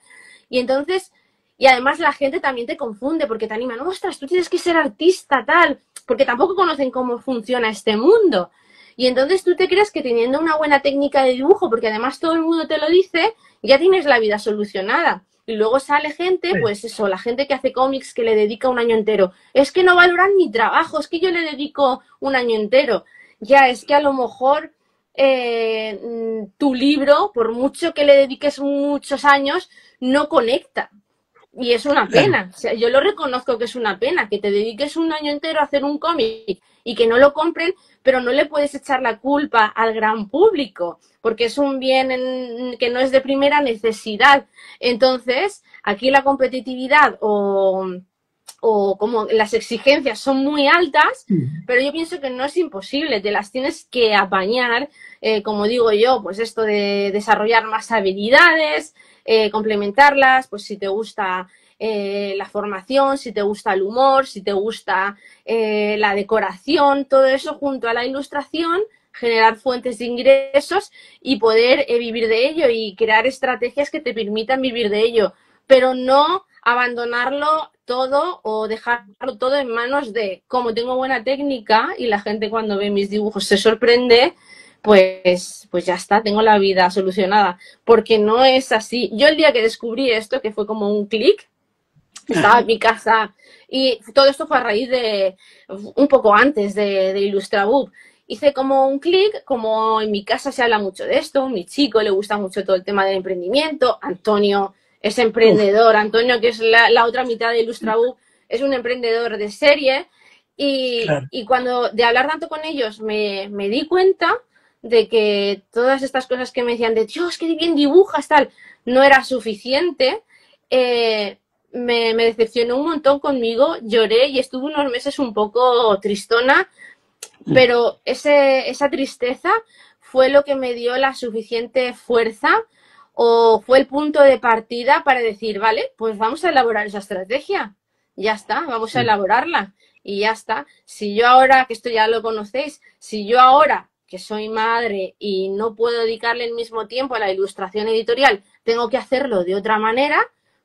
Y entonces, y además la gente también te confunde porque te anima, no, ostras, tú tienes que ser artista, tal, porque tampoco conocen cómo funciona este mundo. Y entonces tú te crees que teniendo una buena técnica de dibujo, porque además todo el mundo te lo dice, ya tienes la vida solucionada. Y luego sale gente, pues eso, la gente que hace cómics que le dedica un año entero. Es que no valoran mi trabajo, es que yo le dedico un año entero. Ya, es que a lo mejor tu libro, por mucho que le dediques muchos años, no conecta. Y es una pena. O sea, yo lo reconozco que es una pena, que te dediques un año entero a hacer un cómic y que no lo compren, pero no le puedes echar la culpa al gran público, porque es un bien que no es de primera necesidad. Entonces, aquí la competitividad o como las exigencias son muy altas, pero yo pienso que no es imposible, te las tienes que apañar, como digo yo, pues esto de desarrollar más habilidades, complementarlas, pues si te gusta la formación, si te gusta el humor, si te gusta la decoración, todo eso junto a la ilustración, generar fuentes de ingresos y poder vivir de ello y crear estrategias que te permitan vivir de ello, pero no abandonarlo todo o dejarlo todo en manos de, como tengo buena técnica y la gente cuando ve mis dibujos se sorprende, pues ya está, tengo la vida solucionada, porque no es así. Yo el día que descubrí esto, que fue como un clic, estaba en mi casa y todo esto fue a raíz de, un poco antes de Illustrabook, hice como un clic, como en mi casa se habla mucho de esto, a mi chico le gusta mucho todo el tema del emprendimiento, Antonio es emprendedor, Antonio, que es la otra mitad de Illustrabook, es un emprendedor de serie y cuando de hablar tanto con ellos me di cuenta de que todas estas cosas que me decían de Dios, qué bien dibujas, tal, no era suficiente, me decepcionó un montón conmigo, lloré y estuve unos meses un poco tristona, pero esa tristeza fue lo que me dio la suficiente fuerza o fue el punto de partida para decir, vale, pues vamos a elaborar esa estrategia. Ya está, vamos a elaborarla y ya está. Si yo ahora, que esto ya lo conocéis, si yo ahora que soy madre y no puedo dedicarle el mismo tiempo a la ilustración editorial, tengo que hacerlo de otra manera,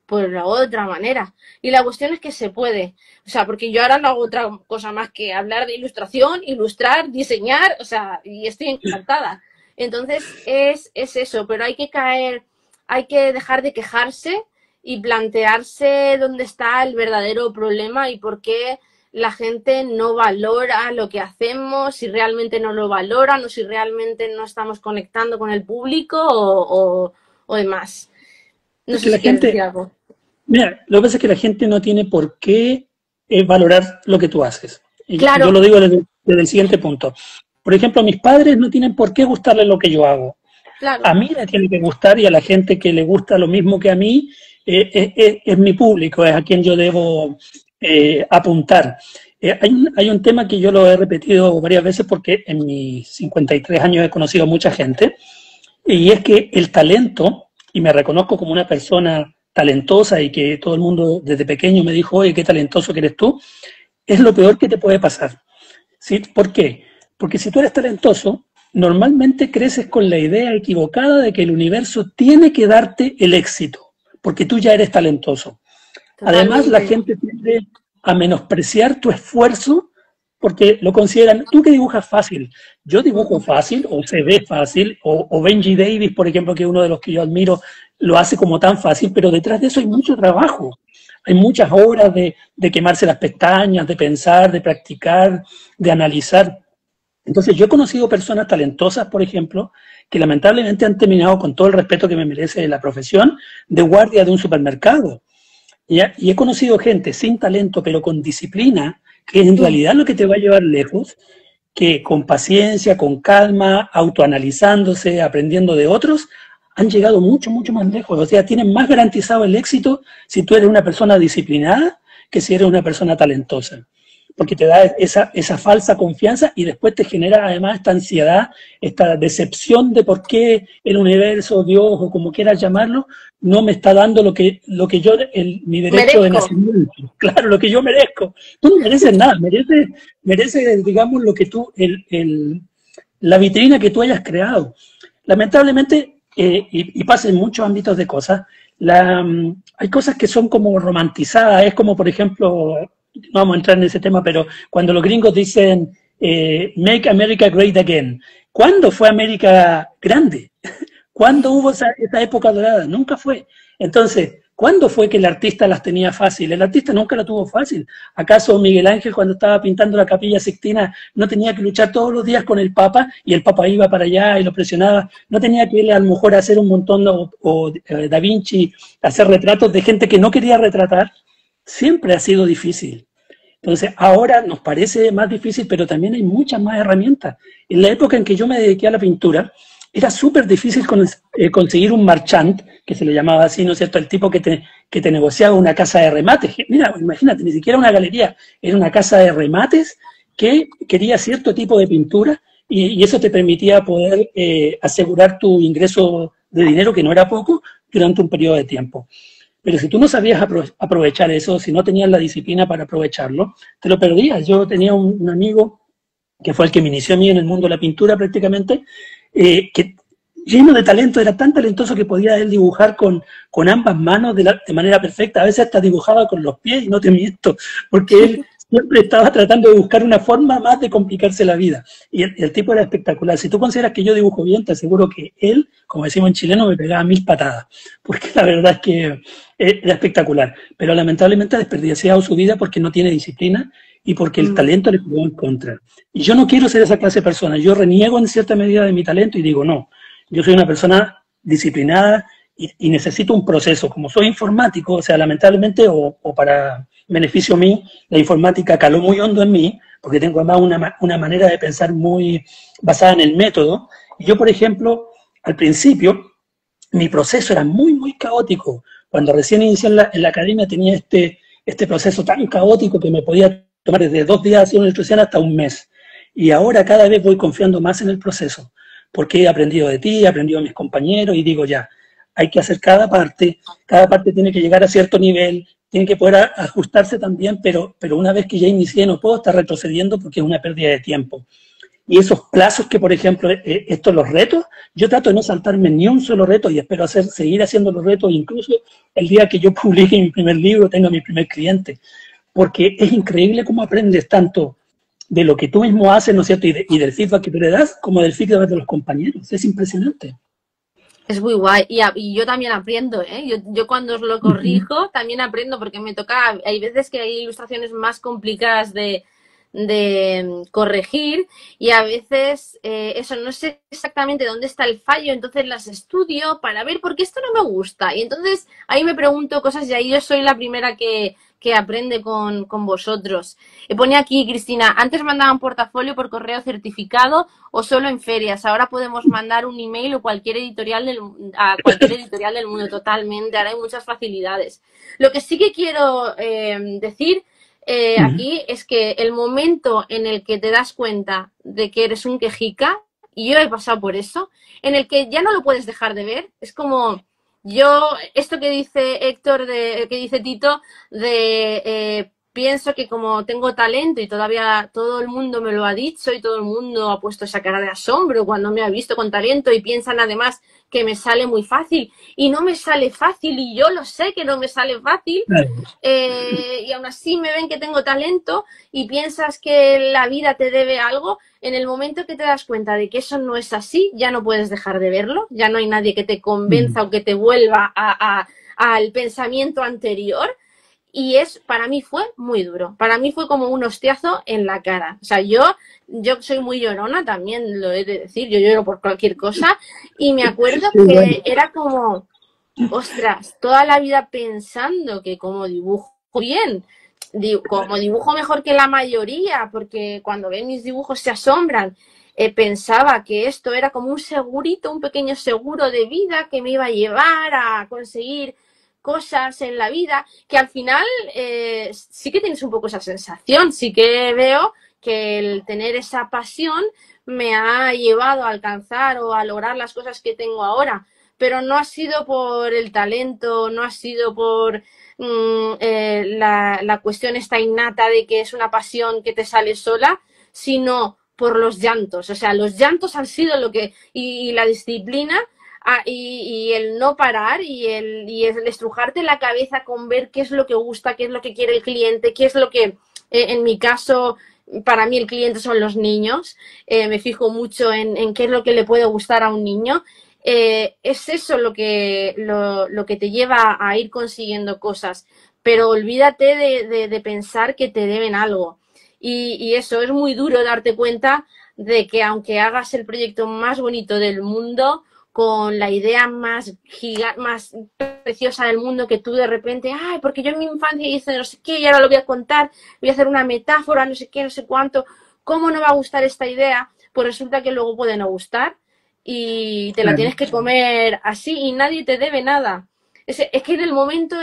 pues lo hago de otra manera. Y la cuestión es que se puede. O sea, porque yo ahora no hago otra cosa más que hablar de ilustración, ilustrar, diseñar, o sea, y estoy encantada. Entonces es eso, pero hay que dejar de quejarse y plantearse dónde está el verdadero problema y por qué la gente no valora lo que hacemos, si realmente no lo valoran o si realmente no estamos conectando con el público o demás. No sé si quieres decir algo. Mira, lo que pasa es que la gente no tiene por qué valorar lo que tú haces. Y claro. Yo lo digo desde el siguiente punto. Por ejemplo, mis padres no tienen por qué gustarles lo que yo hago. Claro. A mí me tiene que gustar y a la gente que le gusta lo mismo que a mí es mi público, es a quien yo debo apuntar. Hay un tema que yo lo he repetido varias veces porque en mis 53 años he conocido a mucha gente, y es que el talento, y me reconozco como una persona talentosa y que todo el mundo desde pequeño me dijo, oye, qué talentoso que eres tú, es lo peor que te puede pasar. ¿Sí? ¿Por qué? Porque si tú eres talentoso, normalmente creces con la idea equivocada de que el universo tiene que darte el éxito, porque tú ya eres talentoso. Totalmente. Además, la gente tiende a menospreciar tu esfuerzo porque lo consideran, tú que dibujas fácil, yo dibujo fácil, o se ve fácil, o Benji Davis, por ejemplo, que es uno de los que yo admiro, lo hace como tan fácil, pero detrás de eso hay mucho trabajo. Hay muchas horas de quemarse las pestañas, de pensar, de practicar, de analizar. Entonces, yo he conocido personas talentosas, por ejemplo, que lamentablemente han terminado, con todo el respeto que me merece la profesión, de guardia de un supermercado. Y he conocido gente sin talento, pero con disciplina, que en realidad lo que te va a llevar lejos, que con paciencia, con calma, autoanalizándose, aprendiendo de otros, han llegado mucho, mucho más lejos. O sea, tienen más garantizado el éxito si tú eres una persona disciplinada que si eres una persona talentosa. Porque te da esa falsa confianza y después te genera además esta ansiedad, esta decepción de por qué el universo, Dios o como quieras llamarlo, no me está dando lo que yo, mi derecho de nacimiento. Claro, lo que yo merezco. Tú no mereces nada, mereces, digamos, lo que tú, la vitrina que tú hayas creado. Lamentablemente, y pasa en muchos ámbitos de cosas, hay cosas que son como romantizadas, es como, por ejemplo, no vamos a entrar en ese tema, pero cuando los gringos dicen Make America Great Again, ¿cuándo fue América grande? ¿Cuándo hubo esa época dorada? Nunca fue. Entonces, ¿cuándo fue que el artista las tenía fácil? El artista nunca la tuvo fácil. ¿Acaso Miguel Ángel, cuando estaba pintando la Capilla Sixtina, no tenía que luchar todos los días con el Papa y el Papa iba para allá y lo presionaba? ¿No tenía que ir a lo mejor a hacer un montón, o Da Vinci, hacer retratos de gente que no quería retratar? Siempre ha sido difícil. Entonces, ahora nos parece más difícil, pero también hay muchas más herramientas. En la época en que yo me dediqué a la pintura, era súper difícil conseguir un marchand, que se le llamaba así, ¿no es cierto?, el tipo que te negociaba una casa de remates. Mira, imagínate, ni siquiera una galería, era una casa de remates que quería cierto tipo de pintura y eso te permitía poder asegurar tu ingreso de dinero, que no era poco, durante un periodo de tiempo. Pero si tú no sabías aprovechar eso, si no tenías la disciplina para aprovecharlo, te lo perdías. Yo tenía un amigo que fue el que me inició a mí en el mundo de la pintura prácticamente, que lleno de talento, era tan talentoso que podía él dibujar con ambas manos de manera perfecta. A veces hasta dibujaba con los pies, y no te miento, porque él siempre estaba tratando de buscar una forma más de complicarse la vida. Y el tipo era espectacular. Si tú consideras que yo dibujo bien, te aseguro que él, como decimos en chileno, me pegaba 1000 patadas, porque la verdad es que era espectacular. Pero lamentablemente ha desperdiciado su vida porque no tiene disciplina y porque el talento le jugó en contra. Y yo no quiero ser esa clase de persona. Yo reniego en cierta medida de mi talento y digo, no, yo soy una persona disciplinada y necesito un proceso. Como soy informático, o sea, lamentablemente, o para beneficio mío, la informática caló muy hondo en mí, porque tengo además una manera de pensar muy basada en el método, Yo, por ejemplo, al principio, mi proceso era muy caótico. Cuando recién inicié en la academia tenía este proceso tan caótico que me podía tomar desde 2 días haciendo una instrucción hasta un mes. Y ahora cada vez voy confiando más en el proceso, porque he aprendido de ti, he aprendido de mis compañeros y digo ya, hay que hacer cada parte tiene que llegar a cierto nivel, tiene que poder ajustarse también, pero una vez que ya inicié no puedo estar retrocediendo porque es una pérdida de tiempo. Y esos plazos que, por ejemplo, estos los retos, yo trato de no saltarme ni un solo reto y espero seguir haciendo los retos, incluso el día que yo publique mi primer libro, tenga mi primer cliente. Porque es increíble cómo aprendes tanto de lo que tú mismo haces, ¿no es cierto? Y del feedback que tú le das, como del feedback de los compañeros. Es impresionante. Es muy guay. Y yo también aprendo, ¿eh? Yo cuando os lo corrijo, también aprendo, porque me toca, hay veces que hay ilustraciones más complicadas de corregir y a veces eso no sé exactamente dónde está el fallo, entonces las estudio para ver por qué esto no me gusta y entonces ahí me pregunto cosas y ahí yo soy la primera que aprende con vosotros. Pone aquí Cristina, antes mandaban portafolio por correo certificado o solo en ferias, ahora podemos mandar un email o cualquier editorial a cualquier editorial del mundo, totalmente, ahora hay muchas facilidades. Lo que sí que quiero decir aquí es que el momento en el que te das cuenta de que eres un quejica, y yo he pasado por eso, en el que ya no lo puedes dejar de ver, es como esto que dice Héctor, que dice Tito, pienso que como tengo talento y todavía todo el mundo me lo ha dicho y todo el mundo ha puesto esa cara de asombro cuando me ha visto con talento y piensan además que me sale muy fácil y no me sale fácil y yo lo sé que no me sale fácil y aún así me ven que tengo talento y piensas que la vida te debe algo, en el momento que te das cuenta de que eso no es así, ya no puedes dejar de verlo, ya no hay nadie que te convenza o que te vuelva al pensamiento anterior. Y para mí fue muy duro. Para mí fue como un hostiazo en la cara. O sea, yo soy muy llorona, también lo he de decir, yo lloro por cualquier cosa. Y me acuerdo que era como, ostras, toda la vida pensando que como dibujo bien, como dibujo mejor que la mayoría, porque cuando ven mis dibujos se asombran, pensaba que esto era como un segurito, un pequeño seguro de vida que me iba a llevar a conseguir cosas en la vida, que al final sí que tienes un poco esa sensación, sí que veo que el tener esa pasión me ha llevado a alcanzar o a lograr las cosas que tengo ahora, pero no ha sido por el talento, no ha sido por la cuestión esta innata de que es una pasión que te sale sola, sino por los llantos. O sea, los llantos han sido lo que... y la disciplina... y el no parar y el estrujarte la cabeza con ver qué es lo que gusta, qué es lo que quiere el cliente, qué es lo que, en mi caso, para mí el cliente son los niños, me fijo mucho en qué es lo que le puede gustar a un niño, es eso lo que te lleva a ir consiguiendo cosas, pero olvídate de pensar que te deben algo y eso, es muy duro darte cuenta de que aunque hagas el proyecto más bonito del mundo, con la idea más preciosa del mundo, que tú de repente, ay, porque yo en mi infancia hice no sé qué y ahora lo voy a contar, voy a hacer una metáfora, no sé qué, no sé cuánto, ¿cómo no va a gustar esta idea? Pues resulta que luego puede no gustar y te la tienes que comer así y nadie te debe nada. Es que en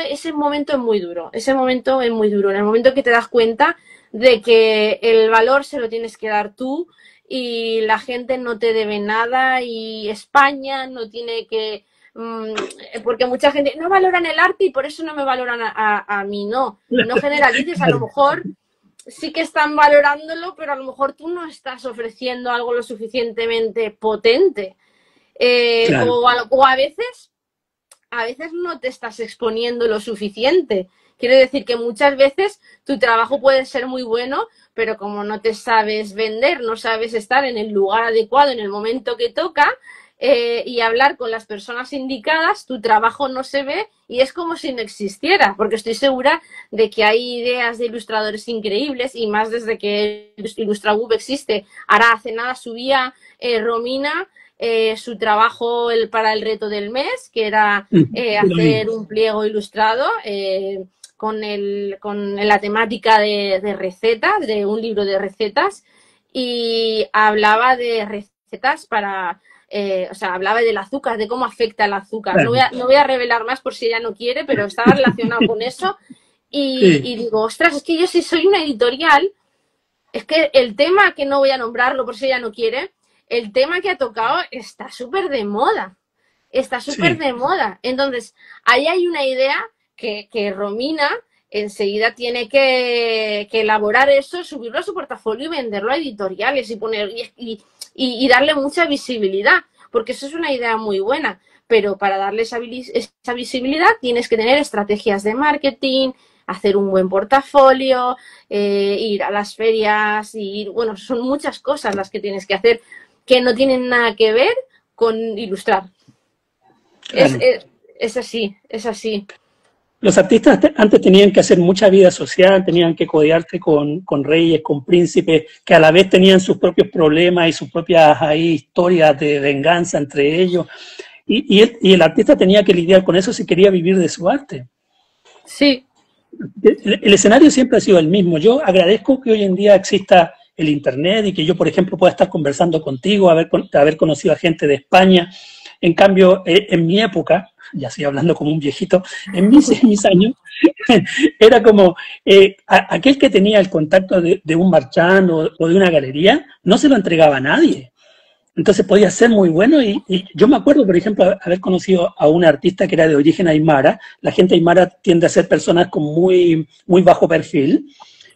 ese momento es muy duro, en el momento que te das cuenta de que el valor se lo tienes que dar tú, y la gente no te debe nada y España no tiene que... porque mucha gente no valoran el arte y por eso no me valoran a mí, no generalices, a lo mejor sí que están valorándolo, pero a lo mejor tú no estás ofreciendo algo lo suficientemente potente claro. o a veces no te estás exponiendo lo suficiente. Quiero decir que muchas veces tu trabajo puede ser muy bueno, pero como no te sabes vender, no sabes estar en el lugar adecuado, en el momento que toca, y hablar con las personas indicadas, tu trabajo no se ve y es como si no existiera, porque estoy segura de que hay ideas de ilustradores increíbles y más desde que IllustraWoop existe. Ahora hace nada subía Romina su trabajo para el reto del mes, que era hacer un pliego ilustrado con la temática de recetas, de un libro de recetas, y hablaba de recetas para o sea, hablaba del azúcar, de cómo afecta el azúcar. Claro. No voy a revelar más por si ella no quiere, pero estaba relacionado con eso. Y digo, ostras, es que yo si soy una editorial, es que el tema, que no voy a nombrarlo por si ella no quiere, el tema que ha tocado está súper de moda. Está súper de moda. Entonces, ahí hay una idea que Romina enseguida tiene que elaborar eso, subirlo a su portafolio y venderlo a editoriales y darle mucha visibilidad, porque eso es una idea muy buena. Pero para darle esa visibilidad tienes que tener estrategias de marketing, hacer un buen portafolio, ir a las ferias, bueno, son muchas cosas las que tienes que hacer que no tienen nada que ver con ilustrar. Claro. Es así, es así. Los artistas antes tenían que hacer mucha vida social, tenían que codearse con reyes, con príncipes, que a la vez tenían sus propios problemas y sus propias historias de venganza entre ellos. Y el artista tenía que lidiar con eso si quería vivir de su arte. Sí. El escenario siempre ha sido el mismo. Yo agradezco que hoy en día exista el Internet y que yo, por ejemplo, pueda estar conversando contigo, haber conocido a gente de España. En cambio, en mi época, ya estoy hablando como un viejito, en mis años, era como aquel que tenía el contacto de un marchand o de una galería, no se lo entregaba a nadie. Entonces podía ser muy bueno y yo me acuerdo, por ejemplo, haber conocido a un artista que era de origen aymara. La gente aymara tiende a ser personas con muy bajo perfil.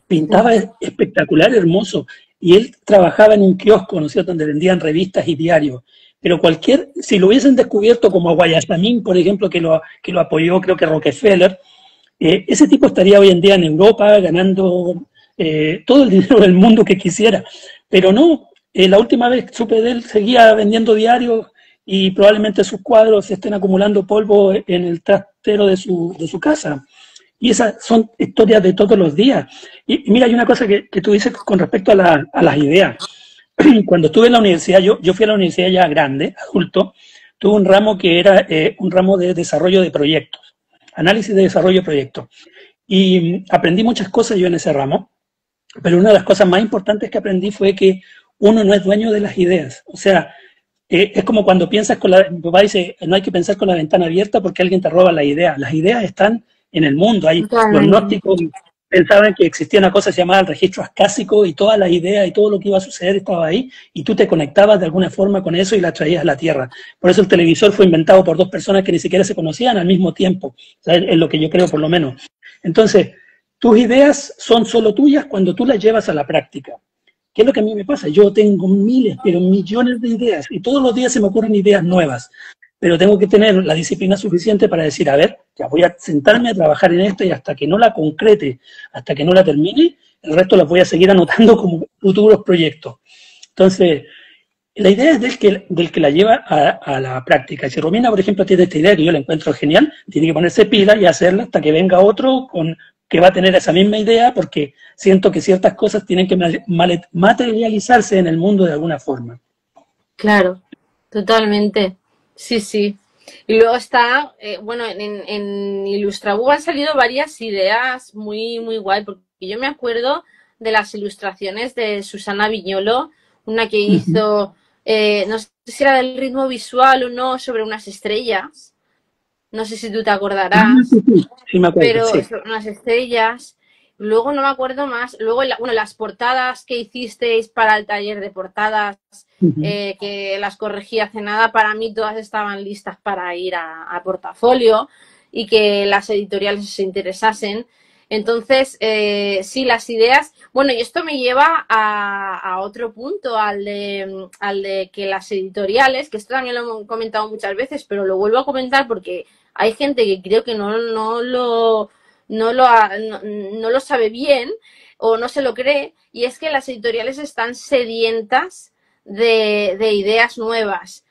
Pintaba espectacular, hermoso. Y él trabajaba en un kiosco, ¿no es cierto?, donde vendían revistas y diarios. Pero si lo hubiesen descubierto como a Guayasamín, por ejemplo, que lo apoyó, creo que Rockefeller, ese tipo estaría hoy en día en Europa ganando todo el dinero del mundo que quisiera. Pero no, la última vez supe de él, seguía vendiendo diarios y probablemente sus cuadros se estén acumulando polvo en el trastero de su casa. Y esas son historias de todos los días. Y mira, hay una cosa que tú dices con respecto a las ideas. Cuando estuve en la universidad, yo fui a la universidad ya grande, adulto, tuve un ramo que era un ramo de desarrollo de proyectos, análisis de desarrollo de proyectos. Y aprendí muchas cosas yo en ese ramo, pero una de las cosas más importantes que aprendí fue que uno no es dueño de las ideas. O sea, es como cuando piensas mi papá dice, no hay que pensar con la ventana abierta porque alguien te roba la idea. Las ideas están en el mundo. Los gnósticos pensaban que existía una cosa llamada el registro ascásico y todas las ideas y todo lo que iba a suceder estaba ahí y tú te conectabas de alguna forma con eso y la traías a la Tierra. Por eso el televisor fue inventado por dos personas que ni siquiera se conocían al mismo tiempo. O sea, es lo que yo creo por lo menos. Entonces, tus ideas son solo tuyas cuando tú las llevas a la práctica. ¿Qué es lo que a mí me pasa? Yo tengo miles, pero millones de ideas y todos los días se me ocurren ideas nuevas. Pero tengo que tener la disciplina suficiente para decir, a ver, ya voy a sentarme a trabajar en esto y hasta que no la concrete, hasta que no la termine, el resto las voy a seguir anotando como futuros proyectos. Entonces, la idea es del que la lleva a la práctica. Si Romina, por ejemplo, tiene esta idea que yo la encuentro genial, tiene que ponerse pila y hacerla hasta que venga otro que va a tener esa misma idea, porque siento que ciertas cosas tienen que materializarse en el mundo de alguna forma. Claro, totalmente. Sí, sí. Y luego está, bueno, en Ilustrabug han salido varias ideas muy, muy guay, porque yo me acuerdo de las ilustraciones de Susana Viñolo, una que hizo, no sé si era del ritmo visual o no, sobre unas estrellas. No sé si tú te acordarás. Sí, me acuerdo, pero sí. unas estrellas. Luego no me acuerdo más. Luego, bueno, las portadas que hicisteis para el taller de portadas, que las corregí hace nada, para mí todas estaban listas para ir a portafolio y que las editoriales se interesasen. Entonces, sí, las ideas... Bueno, y esto me lleva a otro punto, al de que las editoriales, que esto también lo he comentado muchas veces, pero lo vuelvo a comentar porque hay gente que creo que no lo sabe bien o no se lo cree, y es que las editoriales están sedientas de ideas nuevas.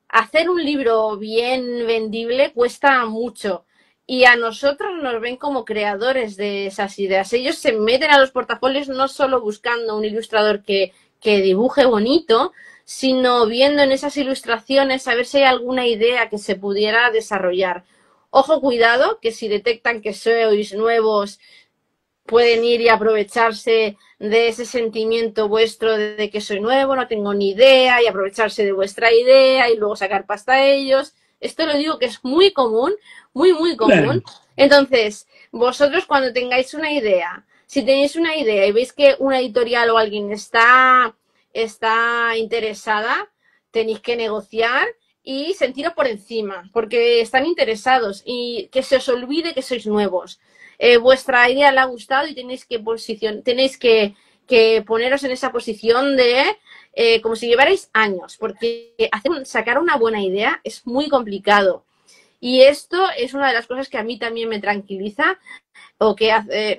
Hacer un libro bien vendible cuesta mucho y a nosotros nos ven como creadores de esas ideas. Ellos se meten a los portafolios no solo buscando un ilustrador que dibuje bonito, sino viendo en esas ilustraciones a ver si hay alguna idea que se pudiera desarrollar. Ojo, cuidado, que si detectan que sois nuevos, pueden ir y aprovecharse de ese sentimiento vuestro de que soy nuevo, no tengo ni idea, y aprovecharse de vuestra idea y luego sacar pasta a ellos. Esto lo digo que es muy común, muy común. Entonces, vosotros cuando tengáis una idea, si tenéis una idea y veis que una editorial o alguien está interesada, tenéis que negociar y sentiros por encima, porque están interesados, y que se os olvide que sois nuevos. Vuestra idea le ha gustado y tenéis que poneros en esa posición de como si llevarais años, porque sacar una buena idea es muy complicado. Y esto es una de las cosas que a mí también me tranquiliza, o que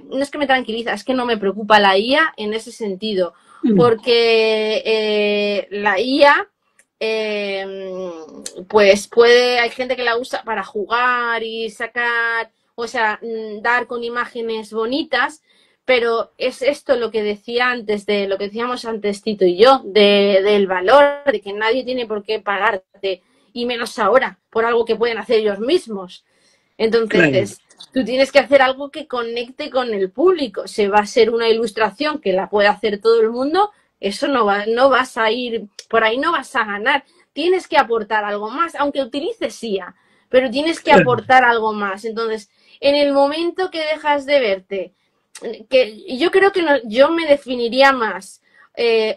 no es que me tranquiliza, es que no me preocupa la IA en ese sentido, porque la IA pues hay gente que la usa para jugar y sacar, o sea, dar con imágenes bonitas, pero es esto lo que decía antes, de lo que decíamos antes Tito y yo, del valor, de que nadie tiene por qué pagarte, y menos ahora, por algo que pueden hacer ellos mismos. Entonces, tú tienes que hacer algo que conecte con el público. Si va a ser una ilustración que la puede hacer todo el mundo, eso no vas a ir, por ahí no vas a ganar. Tienes que aportar algo más, aunque utilices IA, pero tienes que aportar algo más. Entonces, en el momento que dejas de verte, que yo creo que yo me definiría más,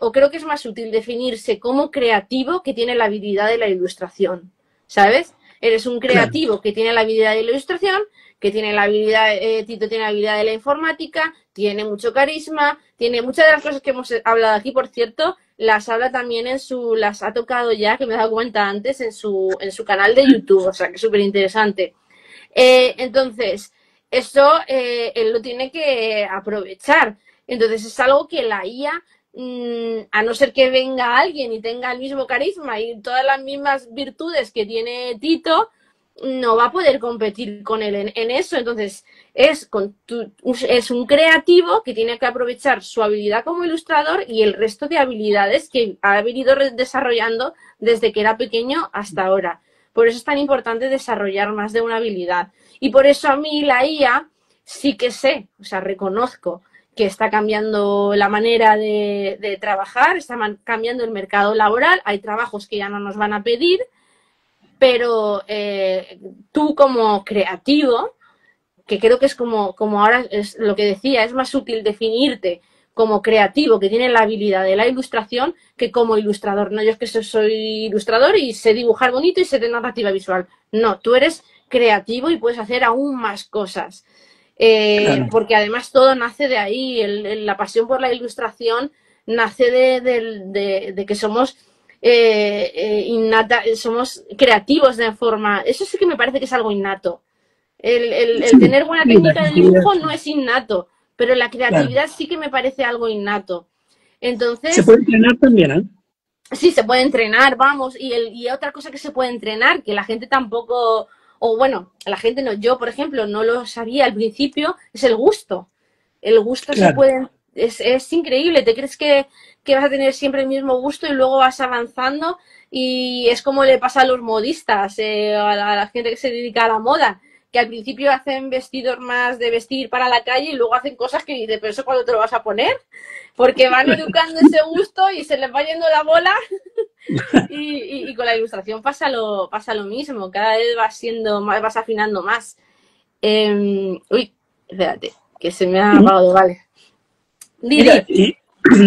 o creo que es más útil definirse como creativo que tiene la habilidad de la ilustración, ¿sabes? Eres un creativo que tiene la habilidad de la ilustración, que tiene la habilidad, Tito tiene la habilidad de la informática, tiene mucho carisma, tiene muchas de las cosas que hemos hablado aquí, por cierto, las habla también las ha tocado ya, que me he dado cuenta antes, en su canal de YouTube, o sea, que es súper interesante. Entonces, eso él lo tiene que aprovechar. Entonces, es algo que la IA, a no ser que venga alguien y tenga el mismo carisma y todas las mismas virtudes que tiene Tito, no va a poder competir con él en eso. Entonces, es un creativo que tiene que aprovechar su habilidad como ilustrador y el resto de habilidades que ha venido desarrollando desde que era pequeño hasta ahora. Por eso es tan importante desarrollar más de una habilidad. Y por eso a mí la IA sí que sé, o sea, reconozco que está cambiando la manera de trabajar, está cambiando el mercado laboral, hay trabajos que ya no nos van a pedir, pero tú como creativo, que creo que es como ahora es lo que decía, es más útil definirte como creativo que tiene la habilidad de la ilustración que como ilustrador. No, yo es que soy ilustrador y sé dibujar bonito y sé de narrativa visual. No, tú eres creativo y puedes hacer aún más cosas. Porque además todo nace de ahí, la pasión por la ilustración nace de que somos somos creativos de forma, eso sí que me parece que es algo innato. El tener buena técnica de dibujo no es innato, pero la creatividad sí que me parece algo innato. Entonces, se puede entrenar también, ¿eh? Sí, se puede entrenar, vamos, y otra cosa que se puede entrenar, que la gente tampoco, o bueno, la gente no, yo por ejemplo no lo sabía al principio, es el gusto. El gusto se puede, es increíble, te crees que vas a tener siempre el mismo gusto y luego vas avanzando, y es como le pasa a los modistas, a la gente que se dedica a la moda, que al principio hacen vestidos más de vestir para la calle y luego hacen cosas que dices, pero eso ¿cuándo te lo vas a poner? Porque van educando ese gusto y se les va yendo la bola. y con la ilustración pasa lo mismo, cada vez vas afinando más. Uy, espérate, que se me ha apagado, vale. Mira, y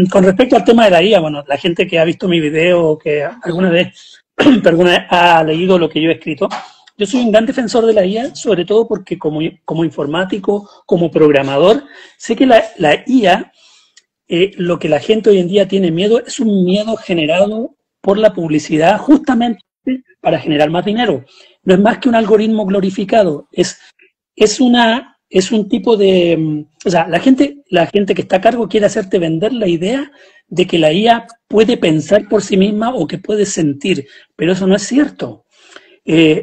con respecto al tema de la IA, bueno, la gente que ha visto mi video o que alguna vez ha leído lo que yo he escrito, yo soy un gran defensor de la IA, sobre todo porque como informático, como programador, sé que la IA, lo que la gente hoy en día tiene miedo, es un miedo generado por la publicidad justamente para generar más dinero. No es más que un algoritmo glorificado, es un tipo de... O sea, la gente que está a cargo quiere hacerte vender la idea de que la IA puede pensar por sí misma o que puede sentir, pero eso no es cierto.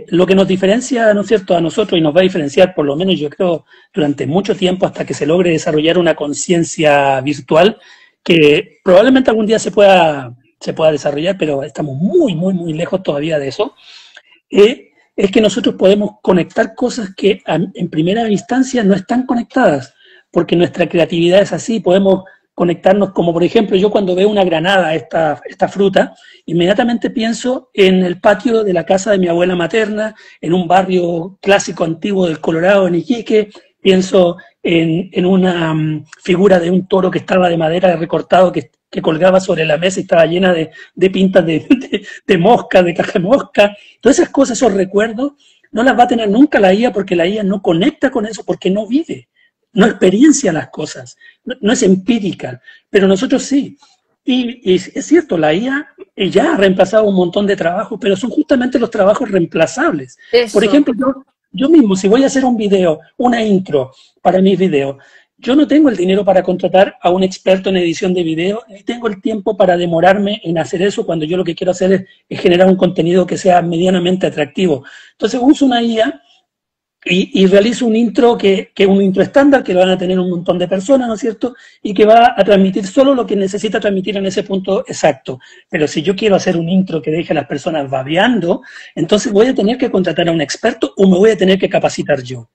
Lo que nos diferencia, ¿no es cierto?, a nosotros, y nos va a diferenciar por lo menos yo creo durante mucho tiempo hasta que se logre desarrollar una conciencia virtual que probablemente algún día se pueda desarrollar, pero estamos muy lejos todavía de eso, es que nosotros podemos conectar cosas que en primera instancia no están conectadas. porque nuestra creatividad es así, podemos conectarnos, como por ejemplo, yo cuando veo una granada, esta fruta, inmediatamente pienso en el patio de la casa de mi abuela materna, en un barrio clásico antiguo del Colorado, en Iquique, pienso en una figura de un toro que estaba de madera recortado, que colgaba sobre la mesa y estaba llena de pintas de mosca, de caja de mosca. Todas esas cosas, esos recuerdos, no las va a tener nunca la IA, porque la IA no conecta con eso, porque no vive, no experiencia las cosas, no es empírica, pero nosotros sí. Y es cierto, la IA ya ha reemplazado un montón de trabajos, pero son justamente los trabajos reemplazables. Eso. Por ejemplo, yo mismo, si voy a hacer un video, una intro para mis videos, yo no tengo el dinero para contratar a un experto en edición de video, ni tengo el tiempo para demorarme en hacer eso cuando yo lo que quiero hacer es generar un contenido que sea medianamente atractivo. Entonces uso una IA y realizo un intro que es un intro estándar, que lo van a tener un montón de personas, ¿no es cierto? Y que va a transmitir solo lo que necesita transmitir en ese punto exacto. Pero si yo quiero hacer un intro que deje a las personas babeando, entonces voy a tener que contratar a un experto o me voy a tener que capacitar yo.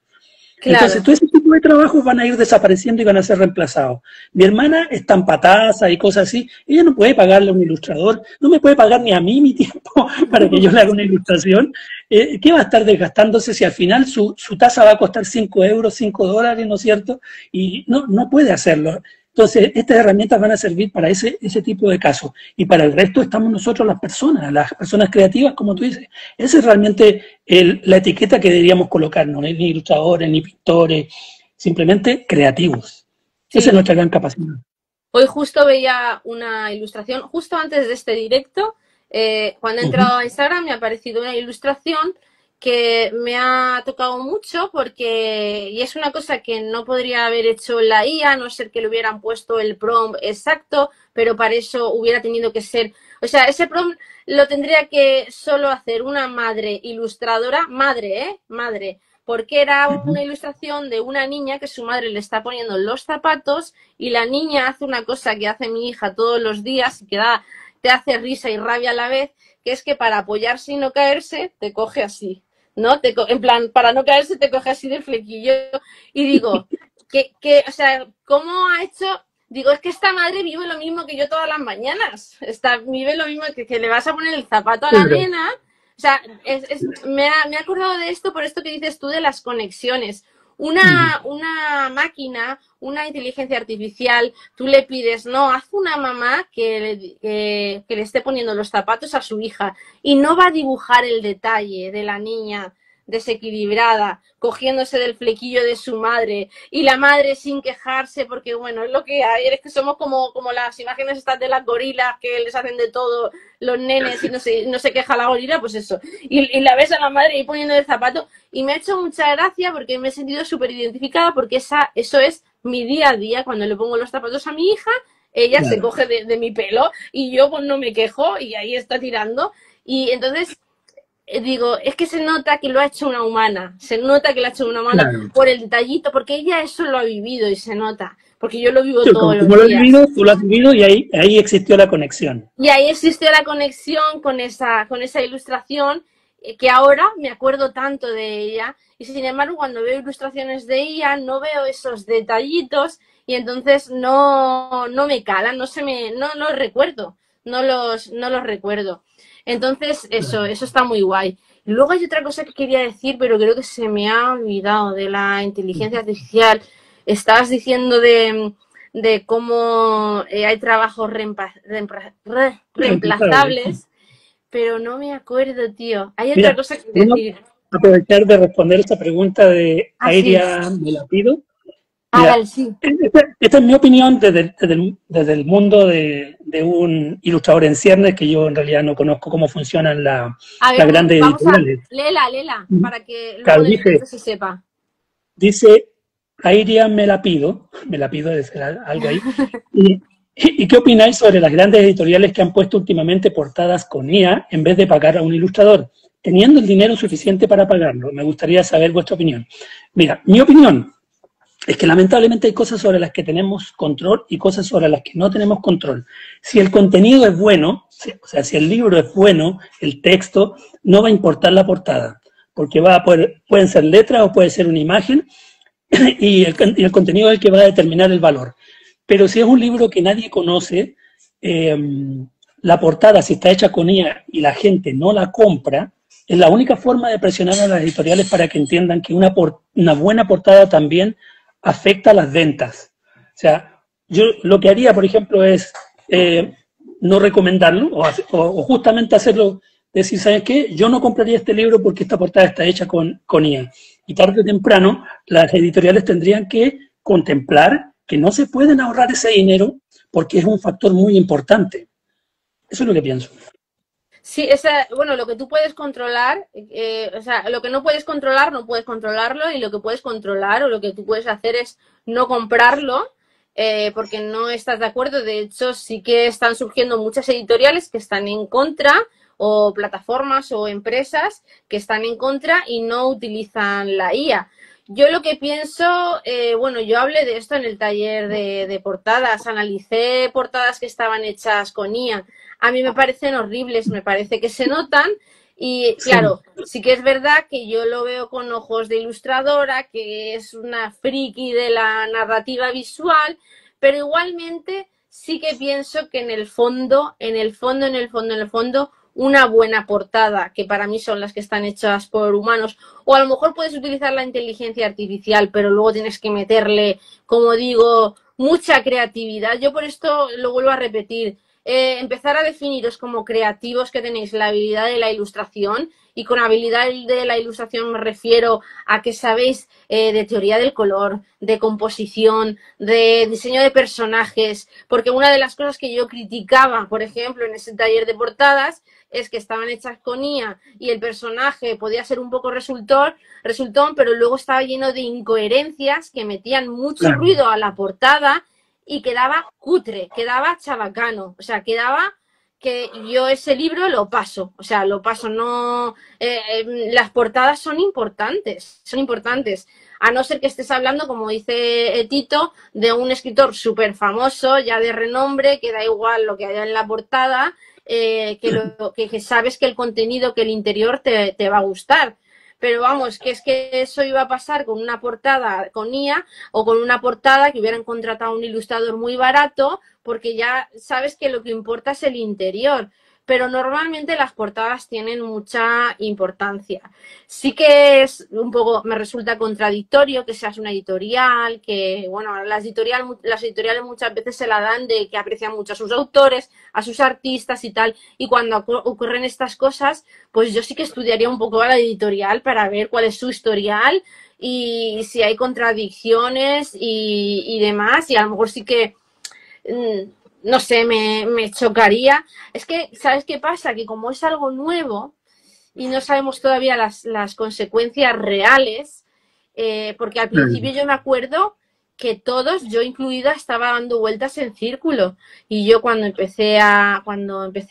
Claro. Entonces, todo ese tipo de trabajos van a ir desapareciendo y van a ser reemplazados. Mi hermana está en pataza y cosas así. Ella no puede pagarle a un ilustrador, no me puede pagar ni a mí mi tiempo para que yo le haga una ilustración. ¿Qué va a estar desgastándose si al final su tasa va a costar 5 euros, 5 dólares, ¿no es cierto? Y no puede hacerlo. Entonces, estas herramientas van a servir para ese tipo de casos. Y para el resto estamos nosotros las personas creativas, como tú dices. Esa es realmente la etiqueta que deberíamos colocar, no ni ilustradores, ni pintores, simplemente creativos. Sí. Esa es nuestra gran capacidad. Hoy justo veía una ilustración, justo antes de este directo, cuando he entrado a Instagram me ha aparecido una ilustración que me ha tocado mucho porque, y es una cosa que no podría haber hecho la IA, a no ser que le hubieran puesto el prompt exacto, pero para eso hubiera tenido que ser, o sea, ese prompt lo tendría que solo hacer una madre ilustradora, madre, porque era una ilustración de una niña que su madre le está poniendo los zapatos y la niña hace una cosa que hace mi hija todos los días y que te hace risa y rabia a la vez, que es que para apoyarse y no caerse, te coge así. ¿No? En plan, para no caerse te coge así del flequillo y digo, o sea, ¿cómo ha hecho? Digo, es que esta madre vive lo mismo que yo todas las mañanas, vive lo mismo que le vas a poner el zapato a la nena, o sea, me ha acordado de esto por esto que dices tú de las conexiones. Una máquina, una inteligencia artificial, tú le pides, no, haz una mamá que le esté poniendo los zapatos a su hija y no va a dibujar el detalle de la niña desequilibrada, cogiéndose del flequillo de su madre y la madre sin quejarse porque, bueno, es lo que hay, es que somos como las imágenes estas de las gorilas que les hacen de todo los nenes y no se queja la gorila, pues eso. Y la ves a la madre ahí poniendo el zapato y me ha hecho mucha gracia porque me he sentido súper identificada porque eso es mi día a día. Cuando le pongo los zapatos a mi hija, ella se coge de mi pelo y yo pues no me quejo y ahí está tirando. Y entonces digo, es que se nota que lo ha hecho una humana, claro, por el detallito, porque ella eso lo ha vivido y se nota, porque yo lo vivo todos los días. Lo has vivido, tú lo has vivido y ahí existió la conexión. Y ahí existió la conexión con esa ilustración, que ahora me acuerdo tanto de ella, y sin embargo cuando veo ilustraciones de ella no veo esos detallitos y entonces no me calan, no los recuerdo, no los recuerdo. Entonces, eso está muy guay. Y luego hay otra cosa que quería decir, pero creo que se me ha olvidado, de la inteligencia artificial. Estabas diciendo de cómo hay trabajos reemplazables, pero no me acuerdo, tío. Hay otra cosa que decir. Aprovechar de responder esta pregunta de Airia Melapido. Vale, sí. Esta es mi opinión desde el mundo de un ilustrador en ciernes, que yo en realidad no conozco cómo funcionan las grandes editoriales. Léela, para que luego se sepa. Dice Airia Melapido debe ser algo ahí. ¿Y qué opináis sobre las grandes editoriales que han puesto últimamente portadas con IA en vez de pagar a un ilustrador, teniendo el dinero suficiente para pagarlo? Me gustaría saber vuestra opinión. Mira, mi opinión es que lamentablemente hay cosas sobre las que tenemos control y cosas sobre las que no tenemos control. Si el contenido es bueno, o sea, si el libro es bueno, el texto, no va a importar la portada, porque pueden ser letras o puede ser una imagen, y el contenido es el que va a determinar el valor. Pero si es un libro que nadie conoce, la portada, si está hecha con IA y la gente no la compra, es la única forma de presionar a las editoriales para que entiendan que una buena portada también afecta a las ventas. O sea, yo lo que haría, por ejemplo, es no recomendarlo o justamente hacerlo, decir, ¿sabes qué? Yo no compraría este libro porque esta portada está hecha con IA. Y tarde o temprano las editoriales tendrían que contemplar que no se pueden ahorrar ese dinero porque es un factor muy importante. Eso es lo que pienso. Sí, bueno, lo que tú puedes controlar, o sea, lo que no puedes controlar, no puedes controlarlo, y lo que puedes controlar o lo que tú puedes hacer es no comprarlo, porque no estás de acuerdo. De hecho, sí que están surgiendo muchas editoriales que están en contra, o plataformas o empresas que están en contra y no utilizan la IA. Yo lo que pienso, bueno, yo hablé de esto en el taller de portadas, analicé portadas que estaban hechas con IA. A mí me parecen horribles, me parece que se notan y, claro, sí que es verdad que yo lo veo con ojos de ilustradora, que es una friki de la narrativa visual, pero igualmente sí que pienso que en el fondo, una buena portada, que para mí son las que están hechas por humanos, o a lo mejor puedes utilizar la inteligencia artificial, pero luego tienes que meterle, como digo, mucha creatividad. Yo por esto lo vuelvo a repetir, empezar a definiros como creativos que tenéis la habilidad de la ilustración, y con habilidad de la ilustración me refiero a que sabéis de teoría del color, de composición, de diseño de personajes, porque una de las cosas que yo criticaba, por ejemplo, en ese taller de portadas, es que estaban hechas con IA y el personaje podía ser un poco resultón, pero luego estaba lleno de incoherencias que metían mucho ruido a la portada y quedaba cutre, quedaba chabacano, o sea, quedaba que yo ese libro lo paso, o sea, lo paso, no... las portadas son importantes, a no ser que estés hablando, como dice Tito, de un escritor súper famoso, ya de renombre, que da igual lo que haya en la portada, que sabes que el contenido, que el interior te va a gustar. Pero vamos, que es que eso iba a pasar con una portada con IA o con una portada que hubieran contratado a un ilustrador muy barato, porque ya sabes que lo que importa es el interior. Pero normalmente las portadas tienen mucha importancia. Sí que es un poco, me resulta contradictorio que seas una editorial, que, bueno, las editoriales muchas veces se la dan de que aprecian mucho a sus autores, a sus artistas y tal, y cuando ocurren estas cosas, pues yo sí que estudiaría un poco a la editorial para ver cuál es su historial y si hay contradicciones y demás, y a lo mejor sí que... no sé, me chocaría. Es que, ¿sabes qué pasa? Que como es algo nuevo y no sabemos todavía las consecuencias reales, porque al principio yo me acuerdo que todos, yo incluida, estaba dando vueltas en círculo. Y yo cuando empecé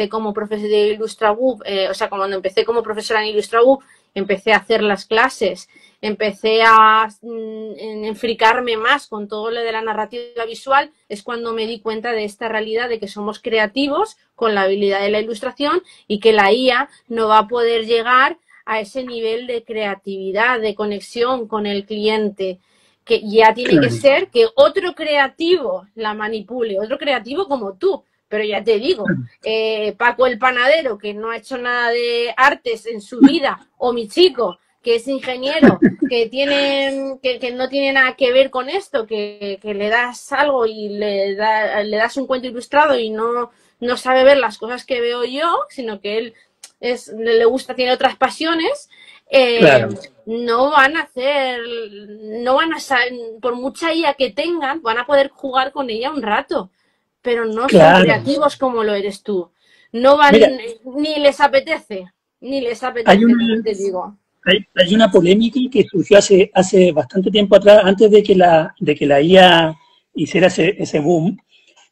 como profesor de IllustraWoop, o sea, cuando empecé como profesora en IllustraWoop, empecé a hacer las clases, empecé a enfricarme más con todo lo de la narrativa visual, es cuando me di cuenta de esta realidad de que somos creativos con la habilidad de la ilustración y que la IA no va a poder llegar a ese nivel de creatividad, de conexión con el cliente, que ya tiene que ser que otro creativo la manipule, otro creativo como tú. Pero ya te digo, Paco el panadero, que no ha hecho nada de artes en su vida, o mi chico, que es ingeniero, que no tiene nada que ver con esto, que le das algo y le das un cuento ilustrado y no sabe ver las cosas que veo yo, sino que él le gusta, tiene otras pasiones, no van a saber, por mucha IA que tengan, van a poder jugar con ella un rato. Pero no son creativos como lo eres tú. No van, ni les apetece, te digo. Hay una polémica que surgió hace bastante tiempo atrás, antes de que la IA hiciera ese boom.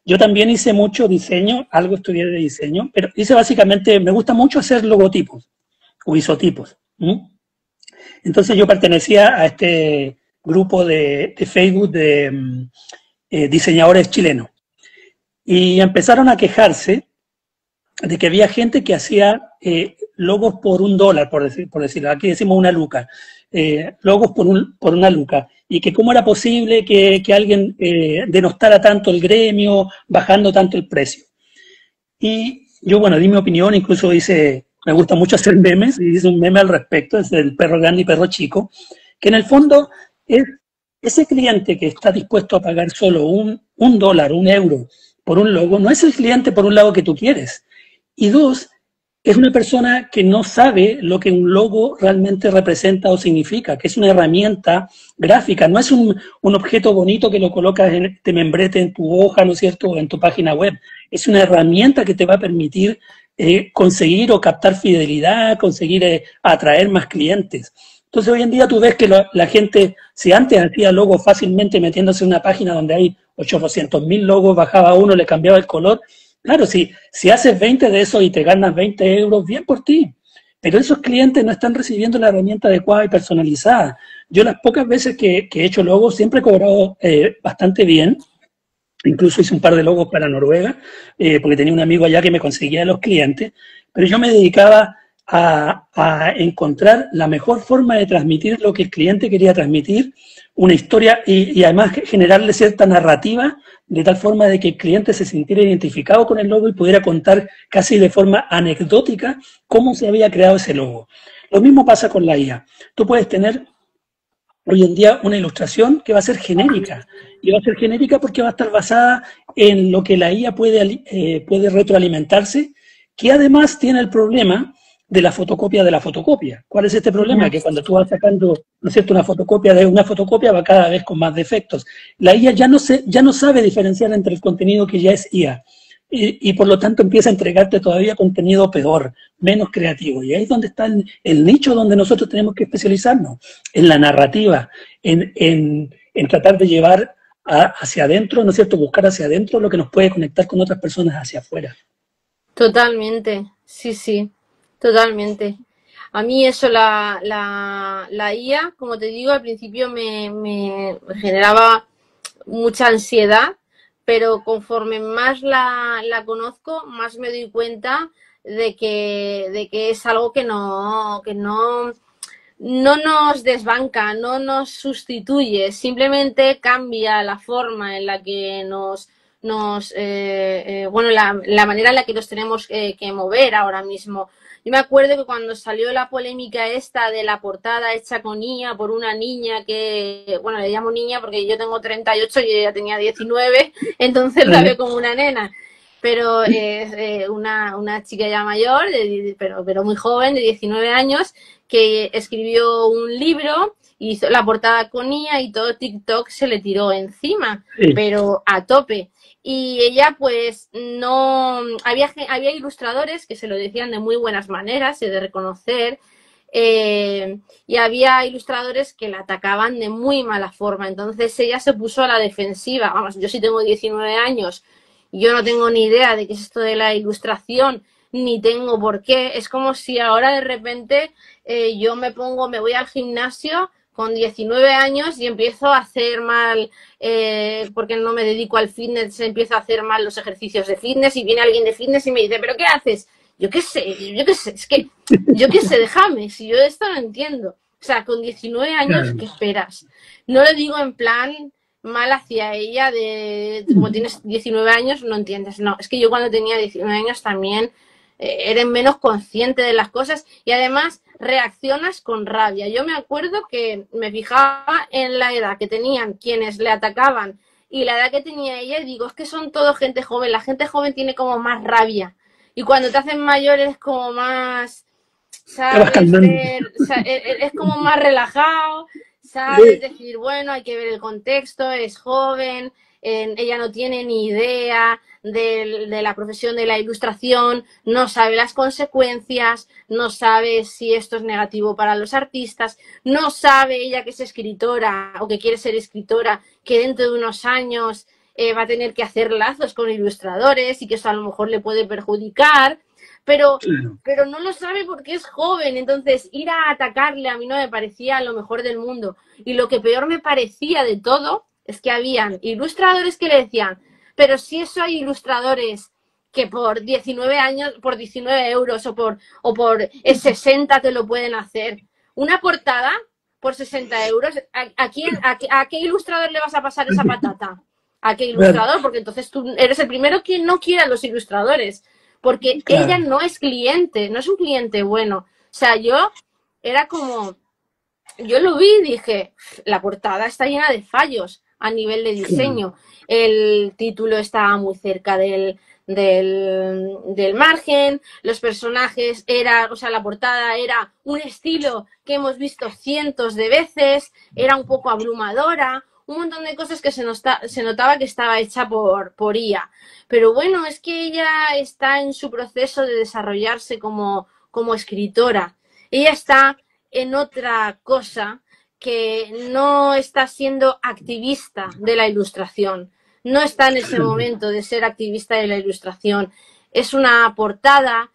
Yo también hice mucho diseño, algo estudié de diseño, pero hice básicamente, me gusta mucho hacer logotipos o isotipos. Entonces yo pertenecía a este grupo de Facebook de diseñadores chilenos. Y empezaron a quejarse de que había gente que hacía logos por $1, por decirlo. Aquí decimos una luca. logos por una luca, y que cómo era posible que alguien denostara tanto el gremio, bajando tanto el precio. Y yo, bueno, di mi opinión, incluso me gusta mucho hacer memes, y hice un meme al respecto, es el perro grande y perro chico, que en el fondo es ese cliente que está dispuesto a pagar solo un dólar, un euro por un logo, no es el cliente por un lado que tú quieres. Y dos, es una persona que no sabe lo que un logo realmente representa o significa, que es una herramienta gráfica, no es un objeto bonito que lo colocas de membrete en tu hoja, ¿no es cierto?, o en tu página web. Es una herramienta que te va a permitir conseguir o captar fidelidad, conseguir atraer más clientes. Entonces hoy en día tú ves que la gente, si antes hacía logos fácilmente metiéndose en una página donde hay 800.000 logos, bajaba uno, le cambiaba el color. Claro, si haces 20 de esos y te ganas 20 euros, bien por ti. Pero esos clientes no están recibiendo la herramienta adecuada y personalizada. Yo las pocas veces que he hecho logos siempre he cobrado bastante bien. Incluso hice un par de logos para Noruega, porque tenía un amigo allá que me conseguía los clientes. Pero yo me dedicaba a encontrar la mejor forma de transmitir lo que el cliente quería transmitir, una historia y además generarle cierta narrativa de tal forma de que el cliente se sintiera identificado con el logo y pudiera contar casi de forma anecdótica cómo se había creado ese logo. Lo mismo pasa con la IA. Tú puedes tener hoy en día una ilustración que va a ser genérica, y va a ser genérica porque va a estar basada en lo que la IA puede retroalimentarse, que además tiene el problema de la fotocopia de la fotocopia. ¿Cuál es este problema? Que cuando tú vas sacando, ¿no es cierto?, una fotocopia de una fotocopia, va cada vez con más defectos. La IA ya no sabe diferenciar entre el contenido que ya es IA, y por lo tanto empieza a entregarte todavía contenido peor, menos creativo. Y ahí es donde está el nicho donde nosotros tenemos que especializarnos, en la narrativa, en tratar de llevar hacia adentro, ¿no es cierto?, buscar hacia adentro lo que nos puede conectar con otras personas hacia afuera. Totalmente, sí. Totalmente. A mí eso, la IA, como te digo, al principio me generaba mucha ansiedad, pero conforme más la conozco, más me doy cuenta de que es algo que no nos desbanca, no nos sustituye, simplemente cambia la forma en la que la manera en la que nos tenemos que mover ahora mismo. Yo me acuerdo que cuando salió la polémica esta de la portada hecha con IA por una niña que, bueno, le llamo niña porque yo tengo 38 y ella tenía 19, entonces la veo como una nena. Pero es una chica ya mayor, pero muy joven, de 19 años, que escribió un libro, hizo la portada con IA y todo TikTok se le tiró encima, pero a tope. Y ella pues no... Había ilustradores que se lo decían de muy buenas maneras, he de reconocer, y había ilustradores que la atacaban de muy mala forma. Entonces ella se puso a la defensiva. Vamos, yo sí tengo 19 años, yo no tengo ni idea de qué es esto de la ilustración, ni tengo por qué. Es como si ahora de repente yo me voy al gimnasio con 19 años y empiezo a hacer mal, porque no me dedico al fitness, empiezo a hacer mal los ejercicios de fitness y viene alguien de fitness y me dice, ¿pero qué haces? Yo qué sé, es que, yo qué sé, déjame, si yo esto no entiendo. O sea, con 19 años, ¿qué esperas? No lo digo en plan mal hacia ella, como tienes 19 años, no entiendes. No, es que yo cuando tenía 19 años también eres menos consciente de las cosas y además reaccionas con rabia. Yo me acuerdo que me fijaba en la edad que tenían quienes le atacaban y la edad que tenía ella y digo, es que son todo gente joven, la gente joven tiene como más rabia y cuando te hacen mayor es como más, ¿sabes? Es como más relajado, ¿sabes? Decir, bueno, hay que ver el contexto, es joven, ella no tiene ni idea de la profesión de la ilustración, no sabe las consecuencias, no sabe si esto es negativo para los artistas, no sabe ella que es escritora o que quiere ser escritora, que dentro de unos años va a tener que hacer lazos con ilustradores y que eso a lo mejor le puede perjudicar, pero no lo sabe porque es joven. Entonces ir a atacarle a mí no me parecía lo mejor del mundo. Y lo que peor me parecía de todo es que habían ilustradores que le decían, pero si eso hay ilustradores que por 19 años, por 19 euros o por 60 te lo pueden hacer. Una portada por 60 euros. ¿A qué ilustrador le vas a pasar esa patata? ¿A qué ilustrador? Porque entonces tú eres el primero que no quiere a los ilustradores. Porque ella no es cliente, no es un cliente bueno. O sea, yo era como... Yo lo vi y dije, la portada está llena de fallos a nivel de diseño. El título estaba muy cerca del margen, los personajes o sea, la portada era un estilo que hemos visto cientos de veces, era un poco abrumadora, un montón de cosas que se notaba que estaba hecha por IA. Pero bueno, es que ella está en su proceso de desarrollarse como escritora. Ella está en otra cosa, que no está siendo activista de la ilustración, no está en ese momento de ser activista de la ilustración. Es una portada,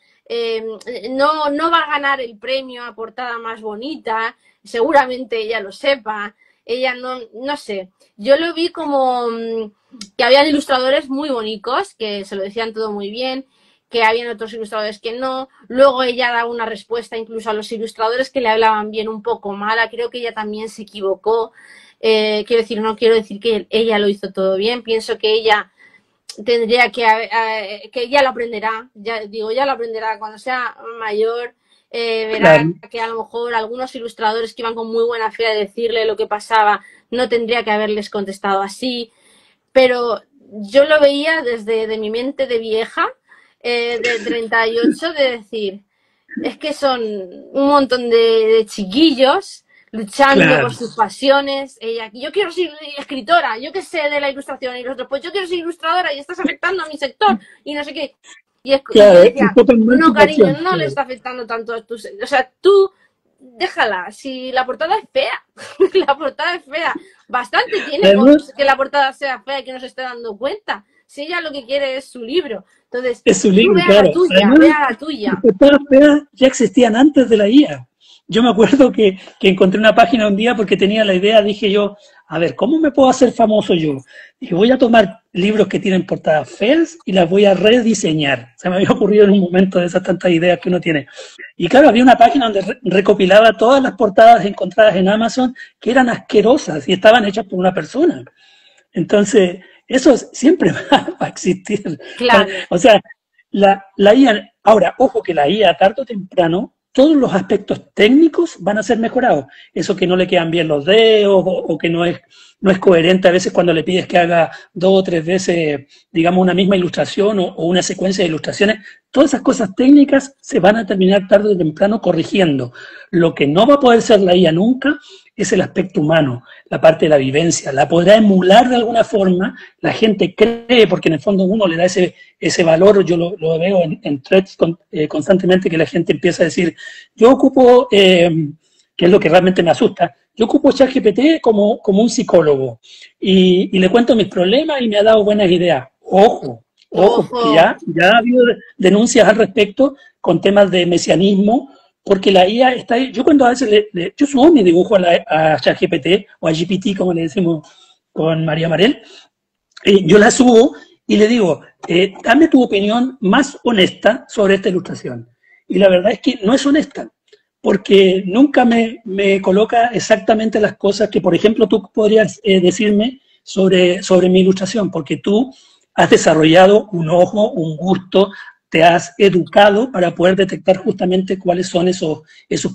no va a ganar el premio a portada más bonita, seguramente ella lo sepa, ella no sé. Yo lo vi como que habían ilustradores muy bonitos, que se lo decían todo muy bien, que habían otros ilustradores que no. Luego ella da una respuesta incluso a los ilustradores que le hablaban bien un poco mala. Creo que ella también se equivocó. No quiero decir que ella lo hizo todo bien. Pienso que ella tendría que ya lo aprenderá. Ya lo aprenderá cuando sea mayor. Verá que a lo mejor algunos ilustradores que iban con muy buena fe a decirle lo que pasaba no tendría que haberles contestado así. Pero yo lo veía desde mi mente de vieja, de 38, de decir, es que son un montón de chiquillos luchando por sus pasiones. Yo quiero ser escritora, yo que sé de la ilustración, y los otros, pues yo quiero ser ilustradora y estás afectando a mi sector y no sé qué. Y es decía, no, cariño, no le está afectando tanto a tus... O sea, tú déjala, si la portada es fea, la portada es fea, bastante tiene que la portada sea fea y que no se esté dando cuenta. Si ella lo que quiere es su libro, entonces es su libro, vea la tuya, además, vea la tuya. Las portadas feas ya existían antes de la IA. Yo me acuerdo que encontré una página un día porque tenía la idea, dije yo, a ver, ¿cómo me puedo hacer famoso yo? Dije, voy a tomar libros que tienen portadas feas y las voy a rediseñar. Se me había ocurrido en un momento de esas tantas ideas que uno tiene. Y claro, había una página donde recopilaba todas las portadas encontradas en Amazon que eran asquerosas y estaban hechas por una persona. Entonces, eso siempre va a existir. Claro. O sea, la IA, ahora, ojo que la IA tarde o temprano, todos los aspectos técnicos van a ser mejorados. Eso que no le quedan bien los dedos o que no es coherente a veces cuando le pides que haga 2 o 3 veces, digamos, una misma ilustración o una secuencia de ilustraciones. Todas esas cosas técnicas se van a terminar tarde o temprano corrigiendo. Lo que no va a poder ser la IA nunca es el aspecto humano, la parte de la vivencia. La podrá emular de alguna forma, la gente cree, porque en el fondo uno le da ese valor. Yo lo veo en threads constantemente, que la gente empieza a decir, yo ocupo, que es lo que realmente me asusta, yo ocupo ChatGPT como un psicólogo y le cuento mis problemas y me ha dado buenas ideas. Ojo, porque ya ha habido denuncias al respecto con temas de mesianismo, porque la IA está ahí. Yo cuando a veces yo subo mi dibujo a ChatGPT o a GPT, como le decimos con María Marel, yo la subo y le digo, dame tu opinión más honesta sobre esta ilustración. Y la verdad es que no es honesta, porque nunca me coloca exactamente las cosas que, por ejemplo, tú podrías decirme sobre mi ilustración, porque tú has desarrollado un ojo, un gusto, te has educado para poder detectar justamente cuáles son esos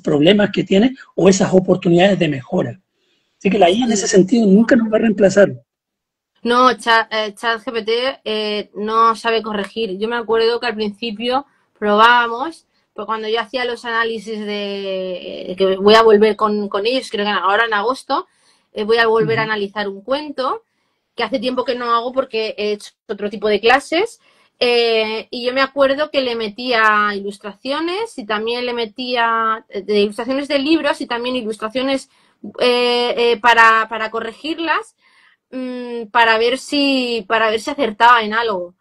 problemas que tienes o esas oportunidades de mejora. Así que la IA en ese sentido nunca nos va a reemplazar. No, ChatGPT no sabe corregir. Yo me acuerdo que al principio probábamos, pero cuando yo hacía los análisis que voy a volver con ellos, creo que ahora en agosto, voy a volver a analizar un cuento, que hace tiempo que no hago porque he hecho otro tipo de clases. Y yo me acuerdo que le metía ilustraciones y también le metía de ilustraciones de libros y también ilustraciones para corregirlas, para ver si acertaba en algo.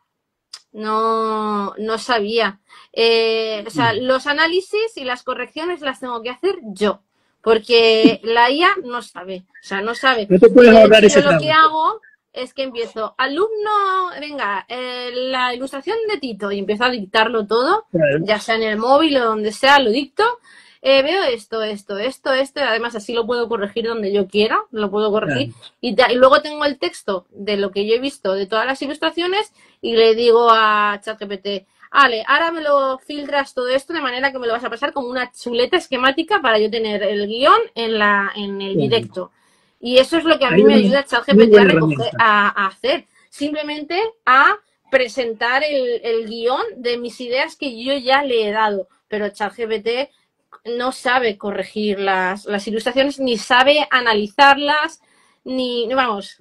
No sabía. O sea, los análisis y las correcciones las tengo que hacer yo, porque la IA no sabe. O sea, no sabe. No te puedes ahorrar ese lo que hago es que empiezo, alumno, venga, la ilustración de Tito, y empiezo a dictarlo todo, ya sea en el móvil o donde sea, lo dicto, veo esto, y además así lo puedo corregir donde yo quiera, lo puedo corregir, y luego tengo el texto de lo que yo he visto de todas las ilustraciones y le digo a ChatGPT, vale, ahora me lo filtras todo esto de manera que me lo vas a pasar como una chuleta esquemática para yo tener el guión en el directo. Y eso es lo que a mí me ayuda ChatGPT a hacer. Simplemente a presentar el guión de mis ideas que yo ya le he dado. Pero ChatGPT no sabe corregir las ilustraciones, ni sabe analizarlas, ni, vamos,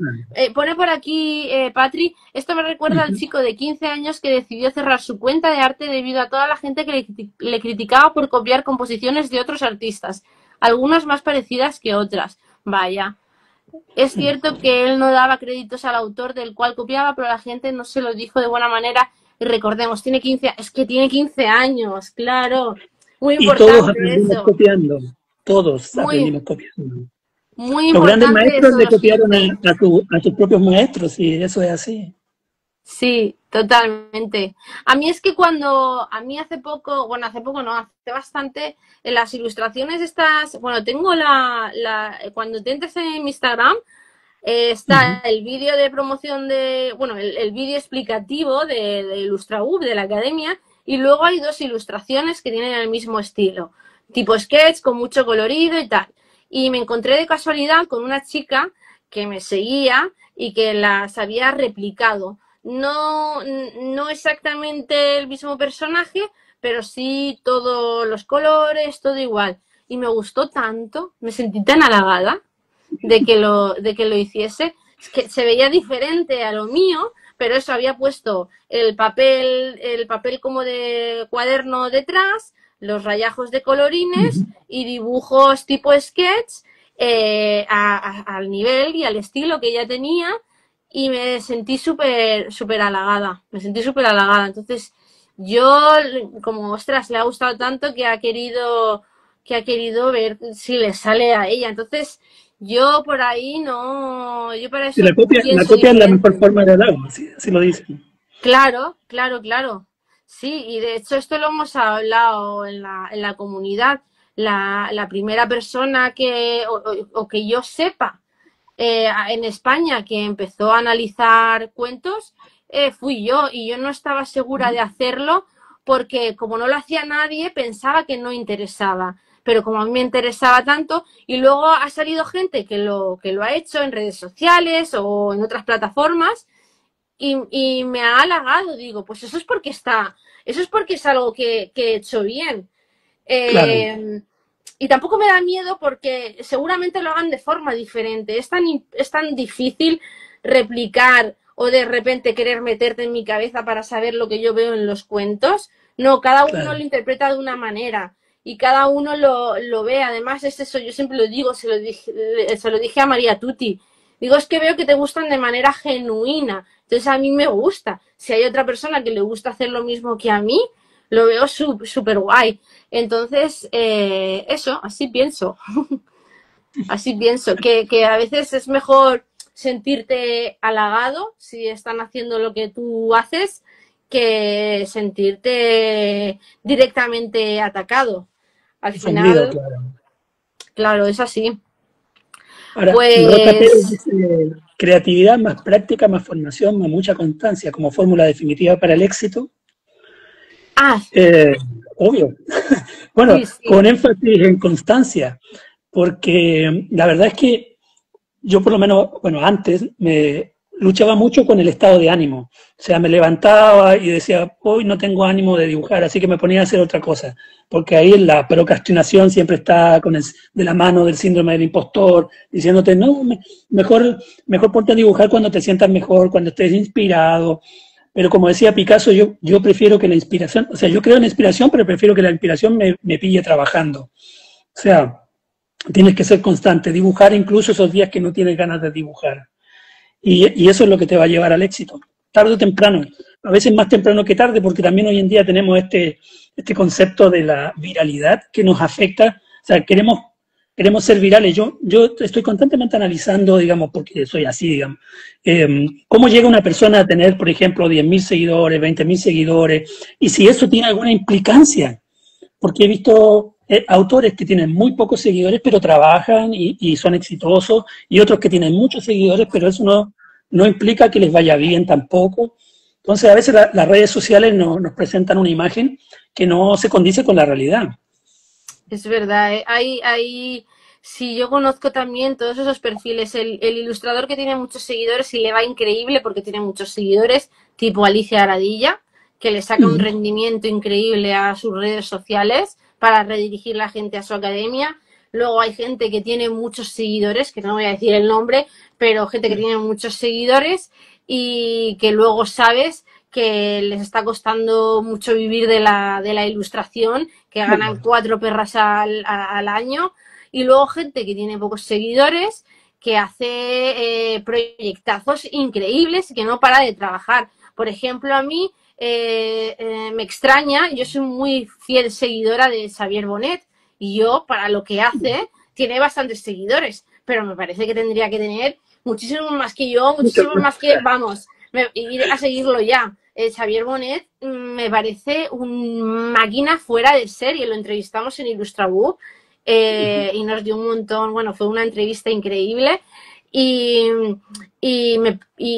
pone por aquí, Patri, esto me recuerda al chico de 15 años que decidió cerrar su cuenta de arte debido a toda la gente que le criticaba por copiar composiciones de otros artistas, algunas más parecidas que otras. Vaya. Es cierto que él no daba créditos al autor del cual copiaba, pero la gente no se lo dijo de buena manera. Y recordemos, tiene 15 años, claro. Muy importante. Y todos aprendimos copiando. Todos aprendimos copiando. Muy importante. Los grandes maestros le copiaron a tus propios maestros, y eso es así. Sí, totalmente. A mí es que hace poco no, hace bastante, en las ilustraciones estas, bueno, tengo cuando te entres en mi Instagram, está el vídeo de promoción el vídeo explicativo de IllustraUb, de la academia, y luego hay 2 ilustraciones que tienen el mismo estilo, tipo sketch, con mucho colorido y tal. Y me encontré de casualidad con una chica que me seguía y que las había replicado. No exactamente el mismo personaje, pero sí todos los colores, todo igual. Y me gustó tanto, me sentí tan halagada de que lo hiciese, que se veía diferente a lo mío, pero eso, había puesto el papel como de cuaderno detrás, los rayajos de colorines y dibujos tipo sketch al nivel y al estilo que ella tenía. Y me sentí súper halagada, Entonces, yo, como, ostras, le ha gustado tanto que ha querido ver si le sale a ella. Entonces, yo por ahí no... Yo para eso la copia es la mejor forma de halago, así lo dicen. Claro. Sí, y de hecho esto lo hemos hablado en la comunidad. La primera persona que yo sepa en España que empezó a analizar cuentos fui yo, y yo no estaba segura de hacerlo porque como no lo hacía nadie pensaba que no interesaba, pero como a mí me interesaba tanto, y luego ha salido gente que lo ha hecho en redes sociales o en otras plataformas y me ha halagado. Digo, pues eso es porque es algo que he hecho bien. Claro. Y tampoco me da miedo porque seguramente lo hagan de forma diferente. Es tan difícil replicar o de repente querer meterte en mi cabeza para saber lo que yo veo en los cuentos. No, cada uno lo interpreta de una manera y cada uno lo ve. Además es eso, yo siempre lo digo, se lo dije a María Tutti. Digo, es que veo que te gustan de manera genuina. Entonces a mí me gusta. Si hay otra persona que le gusta hacer lo mismo que a mí, lo veo súper guay. Entonces, eso, así pienso. Así pienso, que a veces es mejor sentirte halagado si están haciendo lo que tú haces que sentirte directamente atacado. Al final, claro, es así. Ahora, pues, creatividad más práctica, más formación, más mucha constancia como fórmula definitiva para el éxito. Obvio. Bueno, sí. Con énfasis en constancia, porque la verdad es que yo por lo menos, bueno, antes me luchaba mucho con el estado de ánimo. O sea, me levantaba y decía, hoy no tengo ánimo de dibujar, así que me ponía a hacer otra cosa. Porque ahí la procrastinación siempre está de la mano del síndrome del impostor, diciéndote, no, mejor ponte a dibujar cuando te sientas mejor, cuando estés inspirado. Pero como decía Picasso, yo prefiero que la inspiración, o sea, yo creo en la inspiración, pero prefiero que la inspiración me pille trabajando. O sea, tienes que ser constante, dibujar incluso esos días que no tienes ganas de dibujar. Y eso es lo que te va a llevar al éxito, tarde o temprano. A veces más temprano que tarde, porque también hoy en día tenemos este concepto de la viralidad que nos afecta. O sea, queremos ser virales. Yo estoy constantemente analizando, digamos, porque soy así, digamos, cómo llega una persona a tener, por ejemplo, 10.000 seguidores, 20.000 seguidores, y si eso tiene alguna implicancia. Porque he visto autores que tienen muy pocos seguidores, pero trabajan y son exitosos, y otros que tienen muchos seguidores, pero eso no implica que les vaya bien tampoco. Entonces, a veces las redes sociales nos presentan una imagen que no se condice con la realidad. Es verdad, sí, yo conozco también todos esos perfiles. El ilustrador que tiene muchos seguidores y le va increíble porque tiene muchos seguidores, tipo Alicia Aradilla, que le saca un rendimiento increíble a sus redes sociales para redirigir la gente a su academia. Luego hay gente que tiene muchos seguidores, que no voy a decir el nombre, pero gente que tiene muchos seguidores y que luego sabes que les está costando mucho vivir de la ilustración, que ganan 4 perras al año. Y luego gente que tiene pocos seguidores, que hace proyectazos increíbles y que no para de trabajar. Por ejemplo, a mí me extraña, yo soy muy fiel seguidora de Xavier Bonet y yo, para lo que hace, tiene bastantes seguidores, pero me parece que tendría que tener muchísimo más que yo, muchísimo más que, vamos, ir a seguirlo ya. Xavier Bonet me parece una máquina fuera de serie, lo entrevistamos en Illustrabook y nos dio un montón, bueno, fue una entrevista increíble. Y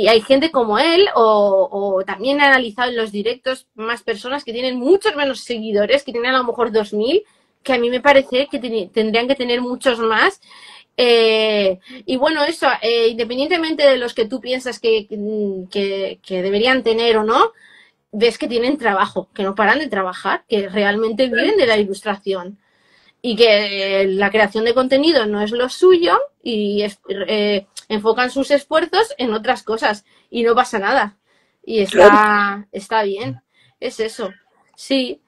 hay gente como él, o también he analizado en los directos más personas que tienen muchos menos seguidores, que tienen a lo mejor 2000, que a mí me parece que tendrían que tener muchos más. Y bueno, eso, independientemente de los que tú piensas que deberían tener o no, ves que tienen trabajo, que no paran de trabajar, que realmente viven de la ilustración. Y que la creación de contenido no es lo suyo y enfocan sus esfuerzos en otras cosas y no pasa nada. Y está bien. Es eso. Sí.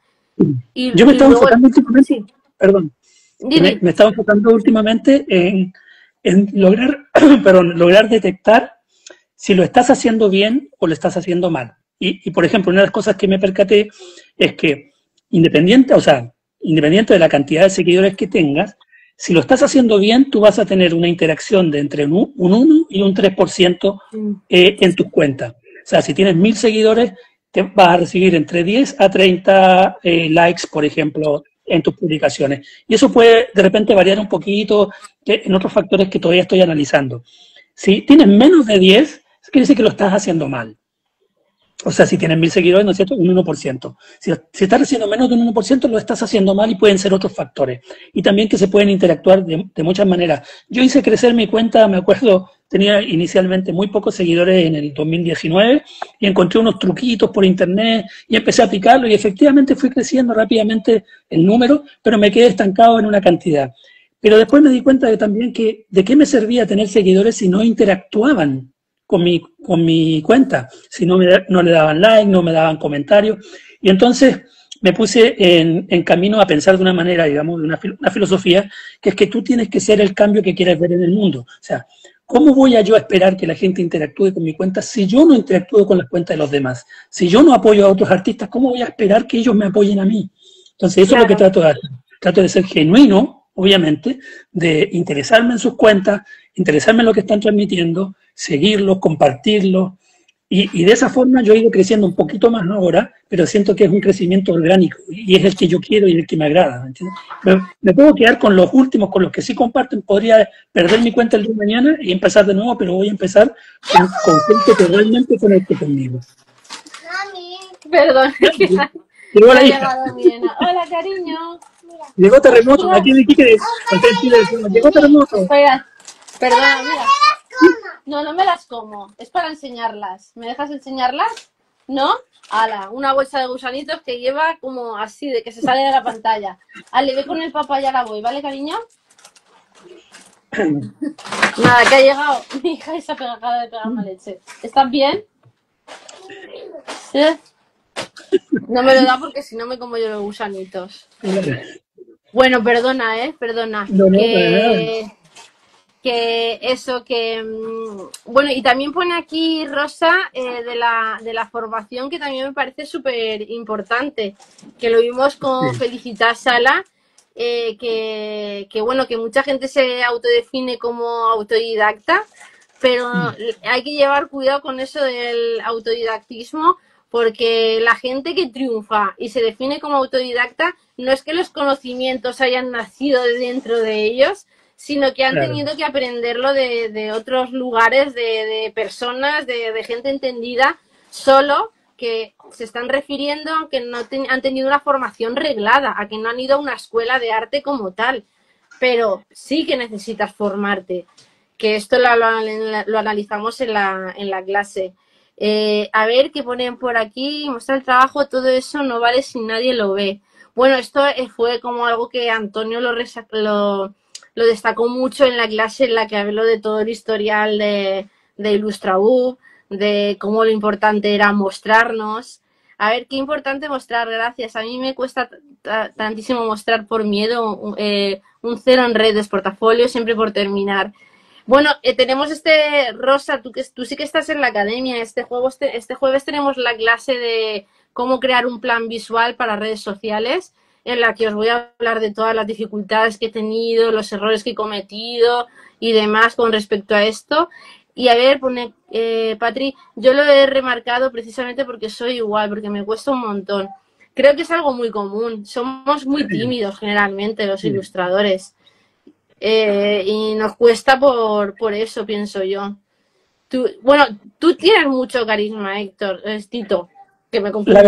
Yo me estaba enfocando últimamente, sí. Perdón, me estaba enfocando últimamente en lograr, lograr detectar si lo estás haciendo bien o lo estás haciendo mal. Y por ejemplo, una de las cosas que me percaté es que independiente de la cantidad de seguidores que tengas, si lo estás haciendo bien, tú vas a tener una interacción de entre un 1 y un 3% en tus cuentas. O sea, si tienes 1000 seguidores, te vas a recibir entre 10 a 30 likes, por ejemplo, en tus publicaciones. Y eso puede de repente variar un poquito en otros factores que todavía estoy analizando. Si tienes menos de 10, eso quiere decir que lo estás haciendo mal. O sea, si tienes 1000 seguidores, ¿no es cierto? Un 1%. Si estás haciendo menos de un 1%, lo estás haciendo mal y pueden ser otros factores. Y también que se pueden interactuar de muchas maneras. Yo hice crecer mi cuenta, me acuerdo, tenía inicialmente muy pocos seguidores en el 2019 y encontré unos truquitos por internet y empecé a aplicarlo y efectivamente fui creciendo rápidamente el número, pero me quedé estancado en una cantidad. Pero después me di cuenta de también que de qué me servía tener seguidores si no interactuaban con mi cuenta, si no le daban like, no me daban comentarios. Y entonces me puse en camino a pensar de una manera, digamos, de una filosofía, que es que tú tienes que ser el cambio que quieres ver en el mundo. O sea, ¿cómo voy yo a esperar que la gente interactúe con mi cuenta si yo no interactúo con las cuentas de los demás? Si yo no apoyo a otros artistas, ¿cómo voy a esperar que ellos me apoyen a mí? Entonces eso es lo que trato de hacer. Trato de ser genuino, obviamente, de interesarme en sus cuentas, interesarme en lo que están transmitiendo, seguirlos, compartirlos, y de esa forma yo he ido creciendo un poquito más ahora, pero siento que es un crecimiento orgánico, y es el que yo quiero y el que me agrada. Me puedo quedar con los últimos, con los que sí comparten, podría perder mi cuenta el día de mañana y empezar de nuevo, pero voy a empezar con gente que realmente conecte conmigo. Perdón. Llegó la hija. Hola, cariño. Llegó Terremoto, aquí en Iquique, llegó Terremoto. Espera, perdona, mira. No me las como. Es para enseñarlas. ¿Me dejas enseñarlas? ¿No? Ala, una bolsa de gusanitos que lleva como así, de que se sale de la pantalla. Ale, ve con el papá, ya la voy, ¿vale, cariño? Nada, que ha llegado mi hija y se ha acaba de pegar una leche. ¿Estás bien? ¿Sí? No me lo da porque si no me como yo los gusanitos. Bueno, perdona, perdona. Bueno, y también pone aquí Rosa de la formación, que también me parece súper importante, que lo vimos con Felicitas Sala, que bueno, que mucha gente se autodefine como autodidacta, pero hay que llevar cuidado con eso del autodidactismo, porque la gente que triunfa y se define como autodidacta no es que los conocimientos hayan nacido de dentro de ellos, sino que han tenido que aprenderlo de otros lugares, de personas, de gente entendida, solo que se están refiriendo a que no han tenido una formación reglada, a que no han ido a una escuela de arte como tal, pero sí que necesitas formarte, que esto lo analizamos en la clase. A ver, ¿qué ponen por aquí? Mostrar el trabajo, todo eso no vale si nadie lo ve. Bueno, esto fue como algo que Antonio lo destacó mucho en la clase en la que habló de todo el historial de Ilustraú, de cómo lo importante era mostrarnos. A ver, qué importante mostrar, gracias. A mí me cuesta tantísimo mostrar por miedo, un 0 en redes, portafolio, siempre por terminar. Bueno, tenemos Rosa, tú sí que estás en la academia. Este jueves tenemos la clase de cómo crear un plan visual para redes sociales, en la que os voy a hablar de todas las dificultades que he tenido, los errores que he cometido y demás con respecto a esto. Y a ver, pone Patri, yo lo he remarcado precisamente porque soy igual, porque me cuesta un montón. Creo que es algo muy común. Somos muy tímidos generalmente los ilustradores. Y nos cuesta por eso, pienso yo. Tú tienes mucho carisma, Héctor, Tito, que me confundo.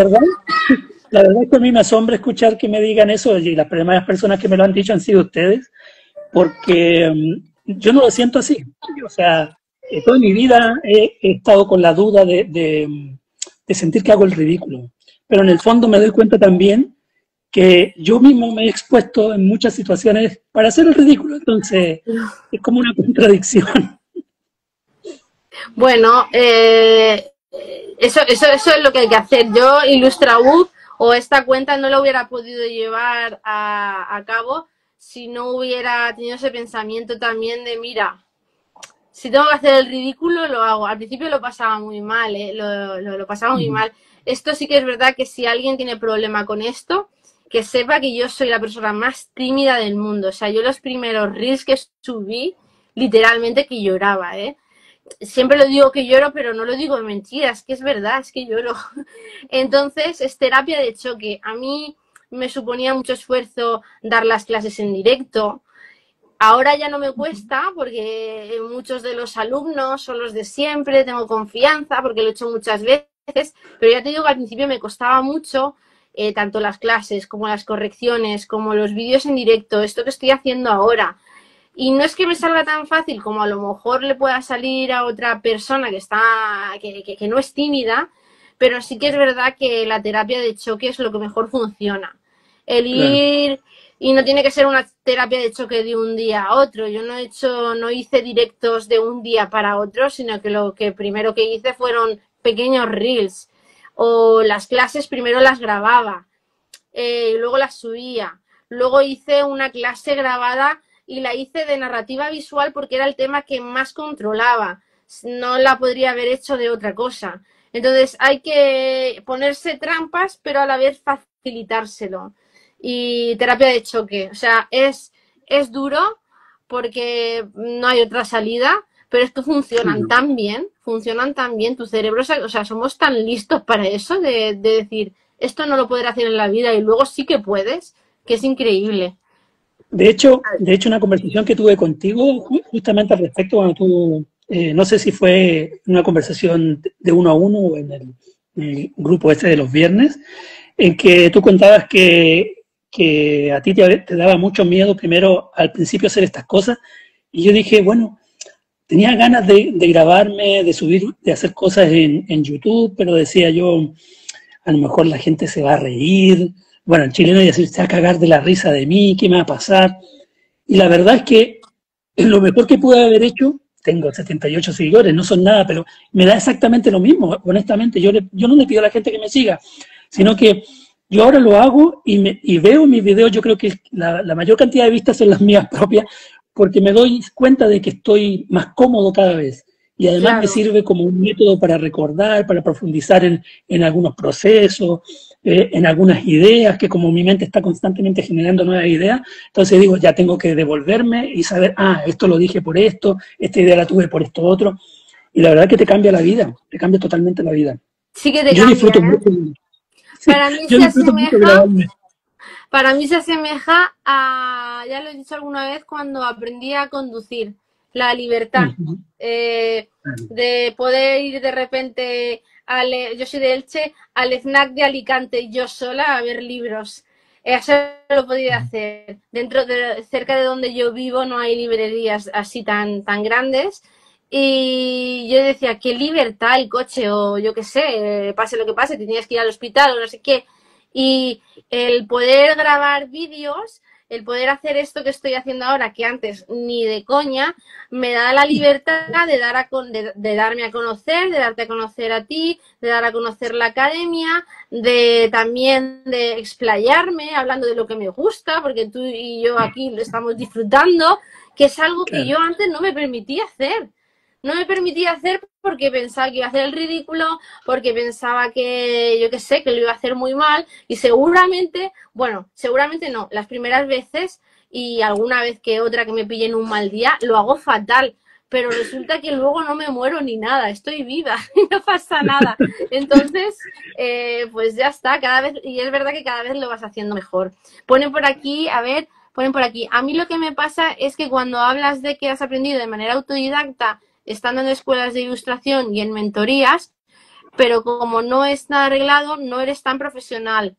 La verdad es que a mí me asombra escuchar que me digan eso, y las primeras personas que me lo han dicho han sido ustedes, porque yo no lo siento así. O sea, toda mi vida he estado con la duda de sentir que hago el ridículo, pero en el fondo me doy cuenta también que yo mismo me he expuesto en muchas situaciones para hacer el ridículo, entonces es como una contradicción. Bueno, eso es lo que hay que hacer. Yo, Ilustraú, o esta cuenta no la hubiera podido llevar a cabo si no hubiera tenido ese pensamiento también de, mira, si tengo que hacer el ridículo, lo hago. Al principio lo pasaba muy mal, lo pasaba muy mal. Esto sí que es verdad que si alguien tiene problema con esto, que sepa que yo soy la persona más tímida del mundo. O sea, yo los primeros reels que subí, literalmente que lloraba, ¿eh? Siempre lo digo que lloro, pero no lo digo de mentira, es que es verdad, es que lloro. Entonces, es terapia de choque. A mí me suponía mucho esfuerzo dar las clases en directo. Ahora ya no me cuesta porque muchos de los alumnos son los de siempre, tengo confianza porque lo he hecho muchas veces, pero ya te digo que al principio me costaba mucho, tanto las clases como las correcciones, como los vídeos en directo, esto que estoy haciendo ahora. Y no es que me salga tan fácil como a lo mejor le pueda salir a otra persona que no es tímida, pero sí que es verdad que la terapia de choque es lo que mejor funciona. El ir... Y no tiene que ser una terapia de choque de un día a otro. Yo no hice directos de un día para otro, sino que lo que primero que hice fueron pequeños reels. O las clases primero las grababa, y luego las subía. Luego hice una clase grabada y la hice de narrativa visual porque era el tema que más controlaba. No la podría haber hecho de otra cosa. Entonces hay que ponerse trampas, pero a la vez facilitárselo. Y terapia de choque, o sea, es duro porque no hay otra salida, pero es que funcionan tan bien, tu cerebro, o sea, somos tan listos para eso, de decir, esto no lo podré hacer en la vida y luego sí que puedes, que es increíble. De hecho, una conversación que tuve contigo justamente al respecto, cuando tú, no sé si fue una conversación de uno a uno o en el grupo de los viernes, en que tú contabas que a ti te daba mucho miedo primero al principio hacer estas cosas, y yo dije, bueno, tenía ganas de grabarme, de subir, de hacer cosas en YouTube, pero decía yo, a lo mejor la gente se va a reír, bueno, el chileno iba a decir, se va a cagar de la risa de mí, ¿qué me va a pasar? Y la verdad es que lo mejor que pude haber hecho, tengo 78 seguidores, no son nada, pero me da exactamente lo mismo, honestamente, yo no le pido a la gente que me siga, sino que yo ahora lo hago y veo mis videos, yo creo que la mayor cantidad de vistas son las mías propias, porque me doy cuenta de que estoy más cómodo cada vez. Y además me sirve como un método para recordar, para profundizar en algunos procesos, en algunas ideas, que como mi mente está constantemente generando nuevas ideas, entonces digo, ya tengo que devolverme y saber, esto lo dije por esto, esta idea la tuve por esto otro. Y la verdad es que te cambia la vida, te cambia totalmente la vida. Sí que te Yo cambia, disfruto ¿eh? mucho, sí, Para mí yo se disfruto mucho asemeja, grabarme. para mí se asemeja a, ya lo he dicho alguna vez, cuando aprendí a conducir, la libertad, Ujú. eh, de poder ir de repente, yo soy de Elche, al FNAC de Alicante yo sola a ver libros. Eso lo podía hacer. Cerca de donde yo vivo no hay librerías así tan grandes. Y yo decía, qué libertad el coche, o yo qué sé, pase lo que pase, tenías que ir al hospital o no sé qué. Y el poder grabar vídeos, el poder hacer esto que estoy haciendo ahora, que antes ni de coña, me da la libertad de darme a conocer, de darte a conocer a ti, de dar a conocer la academia, de también de explayarme hablando de lo que me gusta, porque tú y yo aquí lo estamos disfrutando, que es algo que Claro. yo antes no me permitía hacer. No me permitía hacer porque pensaba que iba a hacer el ridículo, porque pensaba que, yo qué sé, que lo iba a hacer muy mal y seguramente, bueno, seguramente no, las primeras veces y alguna vez que otra que me pille en un mal día, lo hago fatal, pero resulta que luego no me muero ni nada, estoy viva y no pasa nada. Entonces, pues ya está, cada vez, y es verdad que cada vez lo vas haciendo mejor. Ponen por aquí, a ver, ponen por aquí, a mí lo que me pasa es que cuando hablas de que has aprendido de manera autodidacta, estando en escuelas de ilustración y en mentorías, pero como no es nada arreglado, no eres tan profesional.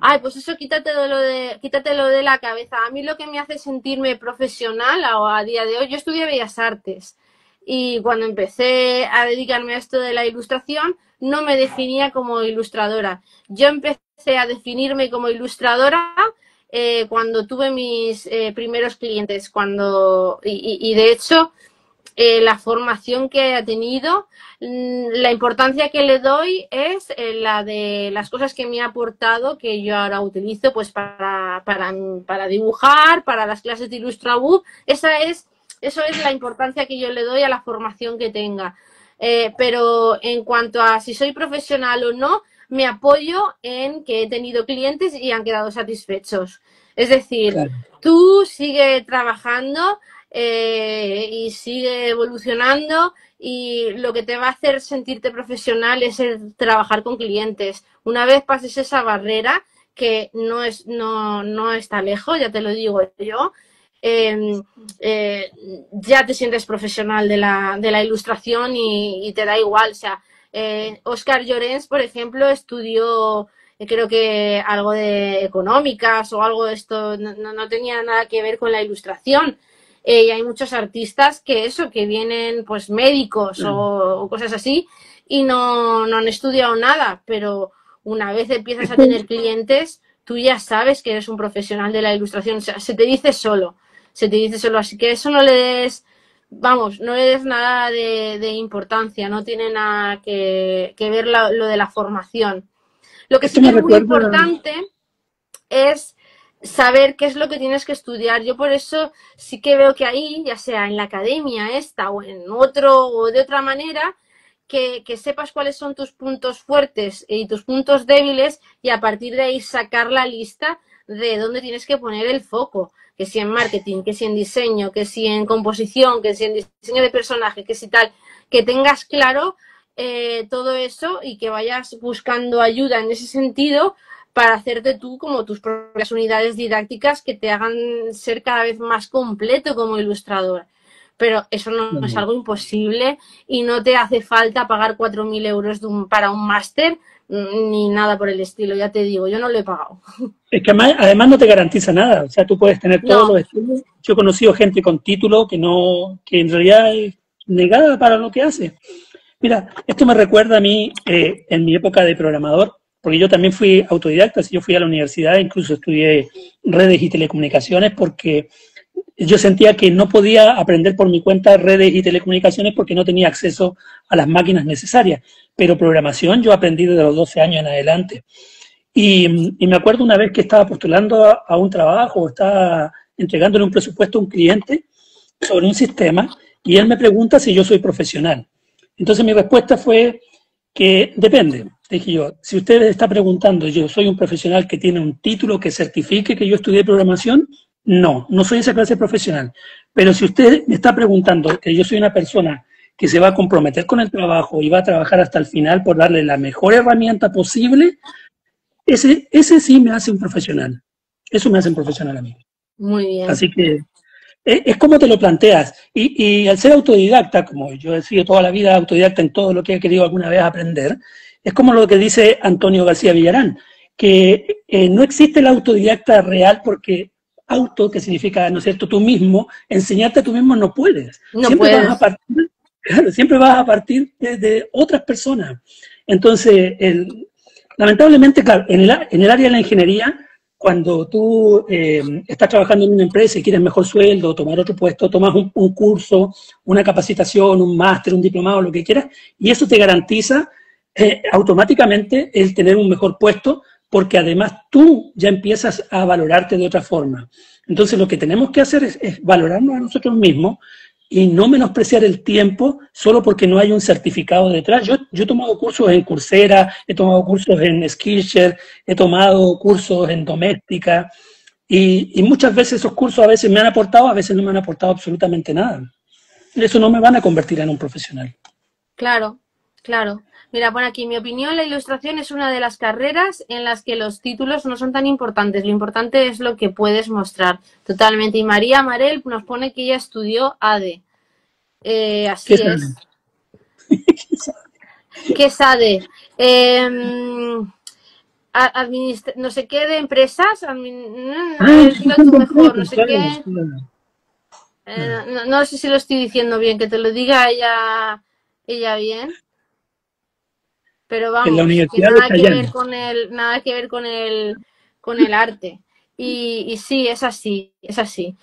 Ay, pues eso quítatelo de la cabeza. A mí lo que me hace sentirme profesional a día de hoy, yo estudié Bellas Artes y cuando empecé a dedicarme a esto de la ilustración, no me definía como ilustradora. Yo empecé a definirme como ilustradora cuando tuve mis primeros clientes, y de hecho la formación que ha tenido, la importancia que le doy es la de las cosas que me ha aportado, que yo ahora utilizo pues para dibujar, para las clases de Illustrabook. Eso es la importancia que yo le doy a la formación que tenga. Pero en cuanto a si soy profesional o no, me apoyo en que he tenido clientes y han quedado satisfechos. Es decir, Claro. tú sigue trabajando y sigue evolucionando y lo que te va a hacer sentirte profesional es el trabajar con clientes. Una vez pases esa barrera, que no está lejos, ya te lo digo yo, eh, ya te sientes profesional de la ilustración y te da igual. O sea, Óscar Llorens, por ejemplo, estudió creo que algo de económicas o algo de esto, no tenía nada que ver con la ilustración. Y hay muchos artistas que vienen pues médicos o cosas así y no han estudiado nada, pero una vez empiezas a tener clientes, tú ya sabes que eres un profesional de la ilustración, o sea, se te dice solo, así que eso no le des, vamos, no le des nada de importancia, no tiene nada que ver lo de la formación. Lo que sí Esto que me es muy recuerda, importante es saber qué es lo que tienes que estudiar. Yo por eso sí que veo que ahí, ya sea en la academia esta o en otro o de otra manera, que sepas cuáles son tus puntos fuertes y tus puntos débiles y a partir de ahí sacar la lista de dónde tienes que poner el foco, que si en marketing, que si en diseño, que si en composición, que si en diseño de personaje, que si tal, que tengas claro todo eso y que vayas buscando ayuda en ese sentido para hacerte tú como tus propias unidades didácticas que te hagan ser cada vez más completo como ilustrador. Pero eso no es algo imposible y no te hace falta pagar 4.000 euros para un máster ni nada por el estilo, ya te digo, yo no lo he pagado. es que además no te garantiza nada, o sea, tú puedes tener todos No, los estudios. Yo he conocido gente con título que en realidad es negada para lo que hace. Mira, esto me recuerda a mí en mi época de programador, porque yo también fui autodidacta, yo fui a la universidad, incluso estudié redes y telecomunicaciones, porque yo sentía que no podía aprender por mi cuenta redes y telecomunicaciones porque no tenía acceso a las máquinas necesarias. Pero programación yo aprendí desde los 12 años en adelante. Y me acuerdo una vez que estaba postulando a un trabajo, estaba entregándole un presupuesto a un cliente sobre un sistema y él me pregunta si yo soy profesional. Entonces mi respuesta fue que depende. Dije yo, si usted está preguntando, yo soy un profesional que tiene un título que certifique que yo estudié programación, no soy esa clase profesional. Pero si usted me está preguntando que yo soy una persona que se va a comprometer con el trabajo y va a trabajar hasta el final por darle la mejor herramienta posible, ese sí me hace un profesional. Eso me hace un profesional a mí. Muy bien. Así que es como te lo planteas. Y al ser autodidacta, como yo he sido toda la vida autodidacta en todo lo que he querido alguna vez aprender, es como lo que dice Antonio García Villarán, que no existe el autodidacta real porque auto, que significa, ¿no es cierto?, tú mismo, enseñarte a tú mismo no puedes. No siempre puedes. Siempre vas a partir de otras personas. Entonces, lamentablemente, claro, en el área de la ingeniería, cuando tú estás trabajando en una empresa y quieres mejor sueldo, tomar otro puesto, tomas un curso, una capacitación, un máster, un diplomado, lo que quieras, y eso te garantiza automáticamente el tener un mejor puesto, porque además tú ya empiezas a valorarte de otra forma. Entonces lo que tenemos que hacer es valorarnos a nosotros mismos y no menospreciar el tiempo solo porque no hay un certificado detrás. Yo he tomado cursos en Coursera, he tomado cursos en Skillshare, he tomado cursos en doméstica y muchas veces esos cursos a veces me han aportado, a veces no me han aportado absolutamente nada. Eso no me van a convertir en un profesional. Claro, claro. Mira, pon aquí, en mi opinión, la ilustración es una de las carreras en las que los títulos no son tan importantes. Lo importante es lo que puedes mostrar. Totalmente. Y María Marel nos pone que ella estudió ADE. Así es. ¿Qué es ADE? No sé qué de empresas. Dilo tú mejor, no sé qué. No sé si lo estoy diciendo bien, que te lo diga ella bien. Pero vamos, en la que Universidad nada de que ver Chayán. nada que ver con el arte. Y sí, es así, es así.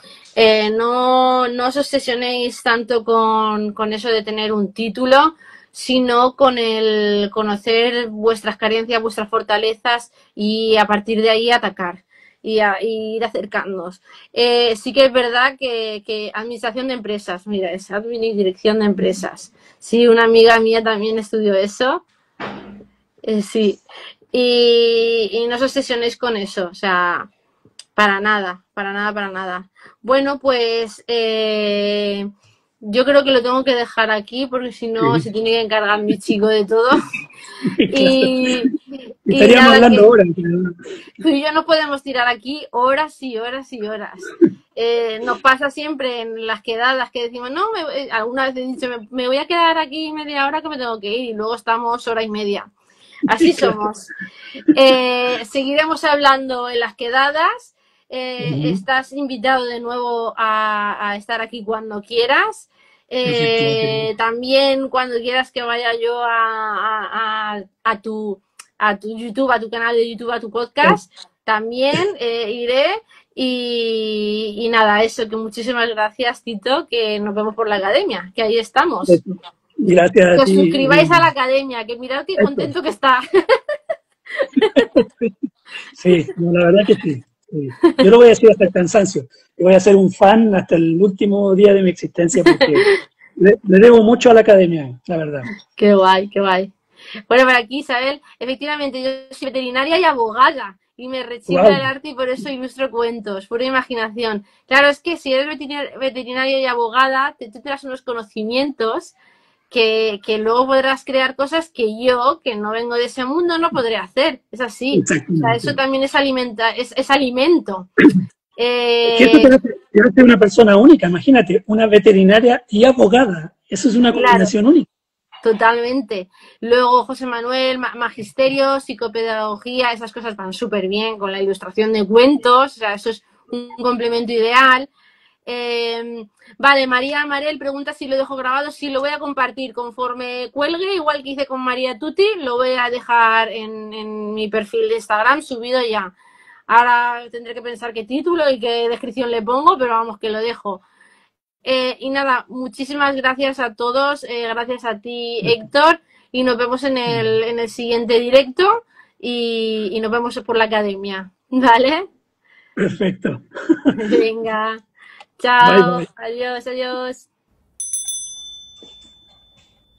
No os obsesionéis tanto con eso de tener un título, sino con el conocer vuestras carencias, vuestras fortalezas y a partir de ahí atacar y ir acercándonos. Sí que es verdad que administración de empresas, mira, es admin y dirección de empresas. Sí, una amiga mía también estudió eso. Sí, y no os obsesionéis con eso, o sea, para nada, para nada, para nada. Bueno, pues yo creo que lo tengo que dejar aquí porque si no se tiene que encargar mi chico de todo. Y estaríamos nada, hablando ahora. tú y yo no podemos tirar aquí horas y horas y horas. Nos pasa siempre en las quedadas que decimos, no, alguna vez he dicho, me voy a quedar aquí media hora que me tengo que ir y luego estamos hora y media. Así somos. Seguiremos hablando en las quedadas. Estás invitado de nuevo a estar aquí cuando quieras. También cuando quieras que vaya yo a tu YouTube, a tu canal de YouTube, a tu podcast, también iré. Y nada, eso, que muchísimas gracias, Tito, que nos vemos por la academia, que ahí estamos. Gracias a que os ti. suscribáis a la academia, que mirad qué contento que está. Sí, no, la verdad que sí. Yo lo voy a decir hasta el cansancio. Yo voy a ser un fan hasta el último día de mi existencia porque le debo mucho a la academia, la verdad. Qué guay, qué guay. Bueno, por aquí, Isabel, efectivamente, yo soy veterinaria y abogada y me rechifla el arte y por eso ilustro cuentos, pura imaginación. Claro, es que si eres veterinaria y abogada, tú tendrás unos conocimientos que luego podrás crear cosas que yo, que no vengo de ese mundo, no podré hacer. Es así. O sea, eso también es alimento. Es que esto te hace una persona única, imagínate, una veterinaria y abogada. Eso es una combinación única. Totalmente. Luego José Manuel, magisterio, psicopedagogía, esas cosas van súper bien con la ilustración de cuentos, o sea, eso es un complemento ideal. Vale, María Marel pregunta si lo dejo grabado. Sí, lo voy a compartir conforme cuelgue, igual que hice con María Tuti, lo voy a dejar en mi perfil de Instagram subido ya. Ahora tendré que pensar qué título y qué descripción le pongo, pero vamos, que lo dejo. Y nada, muchísimas gracias a todos, gracias a ti, Héctor, y nos vemos en el siguiente directo y nos vemos por la academia, ¿vale? Perfecto. Venga, chao, bye, bye. Adiós, adiós.